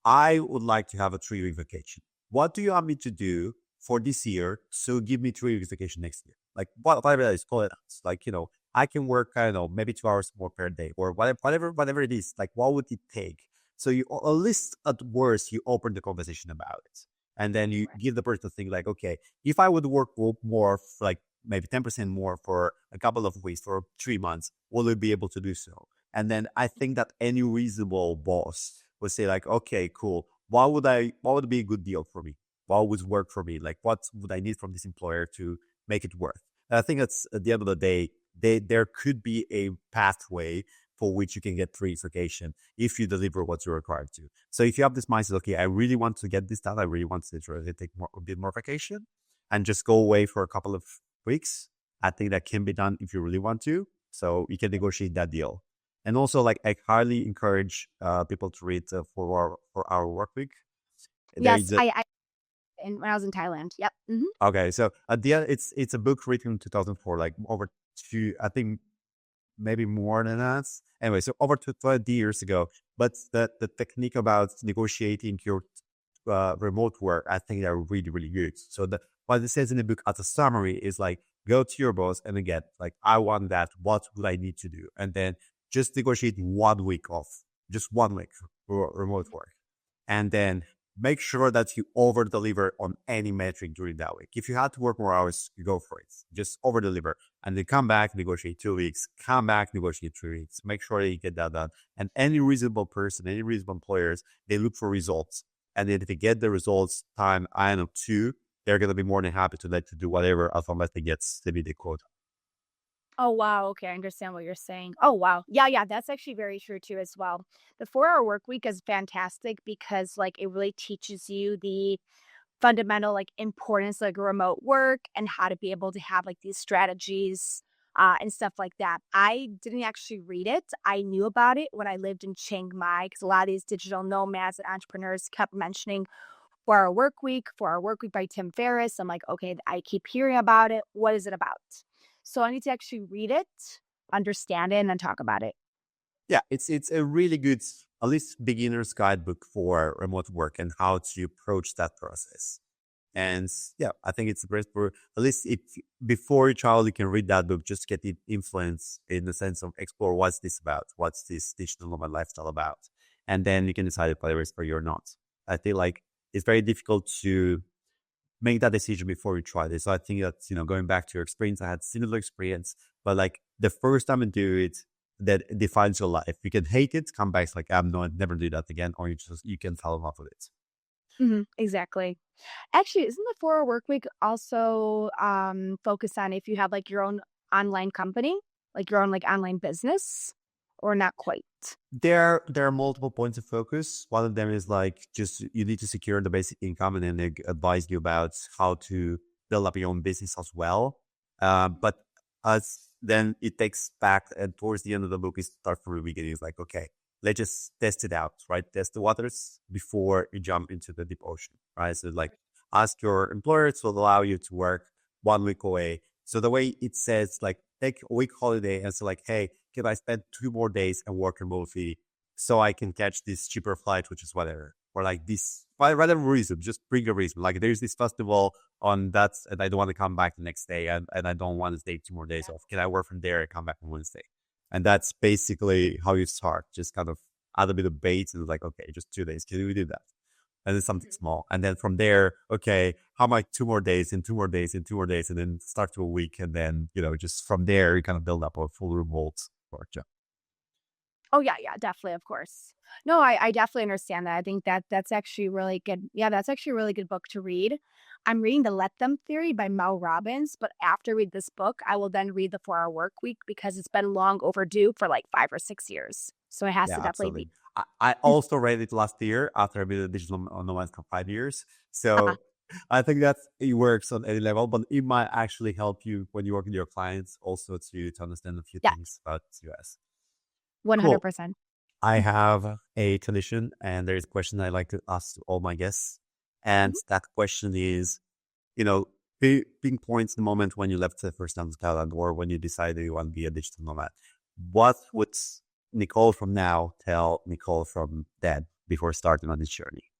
I would like to have a 3 week vacation. What do you want me to do for this year? So give me 3 weeks vacation next year. Like whatever that is, call it out. Like, I can work, I don't know, maybe 2 hours more per day or whatever it is. Like, what would it take? So you, at least at worst, you open the conversation about it. And then you give the person to think like, okay, if I would work more, like maybe 10% more for a couple of weeks, for 3 months, will I be able to do so? And then I think that any reasonable boss would say like, okay, cool. What would be a good deal for me? What would work for me? Like, what would I need from this employer to make it worth? And I think that's, at the end of the day, there could be a pathway for which you can get 3 weeks vacation if you deliver what you're required to. So if you have this mindset, okay, I really want to get this done, I really want to take a bit more vacation and just go away for a couple of weeks, I think that can be done if you really want to. So you can negotiate that deal. And also, like, I highly encourage people to read 4 Hour Work Week. Yes, when I was in Thailand. Yep. Okay, so at the end, it's a book written in 2004, like over I think maybe more than that. Anyway, so over 20 years ago. But the technique about negotiating your remote work, I think they're really, really good. So what it says in the book as a summary is like, go to your boss and again, like, I want that. What would I need to do? And then just negotiate 1 week off, just 1 week for remote work. And then make sure that you over deliver on any metric during that week. If you had to work more hours, you go for it. Just over deliver and then come back, negotiate 2 weeks, come back, negotiate 3 weeks. Make sure that you get that done. And any reasonable person, any reasonable employers, they look for results. And then if they get the results time, I don't know, 2, they're going to be more than happy to let you do whatever as long as they get the quota. Oh, wow. Okay, I understand what you're saying. Oh, wow. Yeah, that's actually very true too as well. The 4-hour work week is fantastic because like it really teaches you the fundamental like importance of like remote work and how to be able to have like these strategies and stuff like that. I didn't actually read it. I knew about it when I lived in Chiang Mai because a lot of these digital nomads and entrepreneurs kept mentioning 4-hour work week, 4-hour work week by Tim Ferriss. I'm like, okay, I keep hearing about it. What is it about? So I need to actually read it, understand it, and then talk about it. Yeah, it's a really good, at least beginner's guidebook for remote work and how to approach that process. And yeah, I think it's great for at least if before you travel, you can read that book, just get the influence in the sense of explore what's this about, what's this digital nomad lifestyle about, and then you can decide if whether it's for you or not. I feel like it's very difficult to make that decision before you try this. So I think that, going back to your experience, I had similar experience, but like the first time you do it, that defines your life. You can hate it, come back, it's like, I'm no, never do that again, or you can fall in love with it. Exactly. Actually, isn't the 4-hour work week also focused on if you have like your own online company, like your own like online business, or not quite? There are multiple points of focus. One of them is like just you need to secure the basic income, and then they advise you about how to build up your own business as well. But as then it takes back, and towards the end of the book, it starts from the beginning. It's like, okay, let's just test it out, right? Test the waters before you jump into the deep ocean, right? So like ask your employer to allow you to work 1 week away. So the way it says, like, take a week holiday and say like, hey, can I spend 2 more days and work remotely so I can catch this cheaper flight, which is whatever, or like this, whatever reason, just bring a reason. Like there's this festival on that, and I don't want to come back the next day, and I don't want to take 2 more days off. Can I work from there and come back on Wednesday? And that's basically how you start. Just kind of add a bit of bait and like, okay, just 2 days. Can we do that? And then something small. And then from there, okay, how about 2 more days and 2 more days and 2 more days, and then start to a week. And then, just from there, you kind of build up a full remote work job. Oh yeah, definitely, of course. No, I definitely understand that. I think that's actually really good. Yeah, that's actually a really good book to read. I'm reading The Let Them Theory by Mel Robbins, but after I read this book, I will then read the 4-hour work week because it's been long overdue for like 5 or 6 years. So it has Yeah, to definitely absolutely. be. I also read it last year after I've been a digital nomad for 5 years. So I think that it works on any level, but it might actually help you when you work with your clients also to understand a few Yeah, things about US. Cool. 100%. I have a tradition, and there's a question I like to ask to all my guests. And Mhm. that question is, pinpoints the moment when you left the first time to Thailand or when you decided you want to be a digital nomad. What would Nicole from now tell Nicole from then before starting on this journey?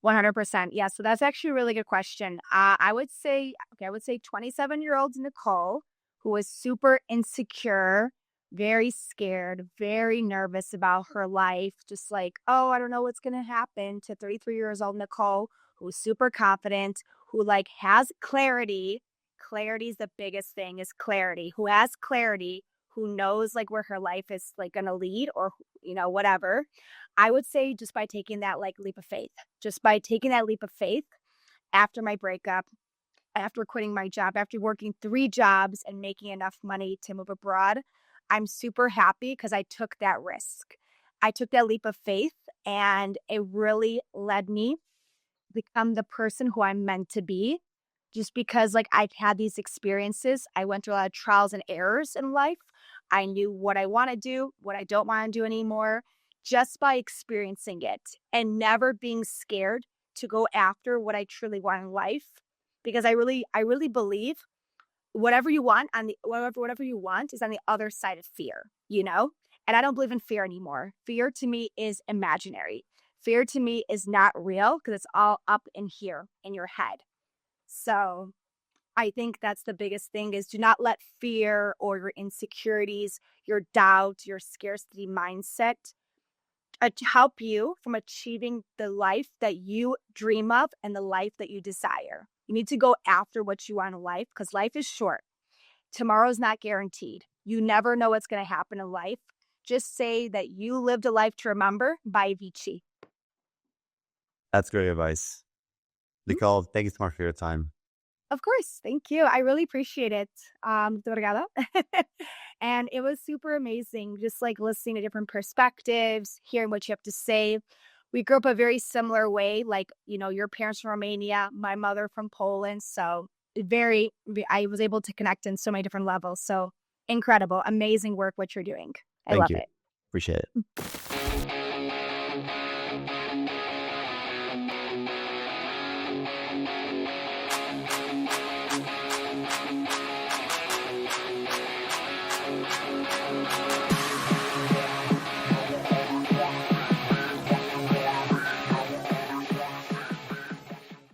100%. Yeah, so that's actually a really good question. I would say, okay, I would say 27-year-old Nicole, who was super insecure, very scared, very nervous about her life, just like, oh, I don't know what's gonna happen, to 33 years old Nicole, who's super confident, who like has clarity. Clarity is the biggest thing, is clarity. Who has clarity, who knows like where her life is like gonna lead, or whatever. I would say just by taking that like leap of faith, just by taking that leap of faith after my breakup, after quitting my job, after working 3 jobs and making enough money to move abroad, I'm super happy because I took that risk. I took that leap of faith, and it really led me become the person who I'm meant to be. Just because like I've had these experiences, I went through a lot of trials and errors in life. I knew what I want to do, what I don't want to do anymore, just by experiencing it and never being scared to go after what I truly want in life. Because I really believe whatever you want on the whatever you want is on the other side of fear, you know? And I don't believe in fear anymore. Fear to me is imaginary. Fear to me is not real because it's all up in here in your head. So I think that's the biggest thing is do not let fear or your insecurities, your doubt, your scarcity mindset help you from achieving the life that you dream of and the life that you desire. You need to go after what you want in life because life is short. Tomorrow's not guaranteed. You never know what's going to happen in life. Just say that you lived a life to remember by Vici. That's great advice. Nicole, thank you so much for your time. Of course. Thank you. I really appreciate it. Muito obrigada. And it was super amazing, just like listening to different perspectives, hearing what you have to say. We grew up a very similar way, like, your parents from Romania, my mother from Poland. So I was able to connect in so many different levels. So incredible, amazing work, what you're doing. I Thank love you. it. Appreciate it.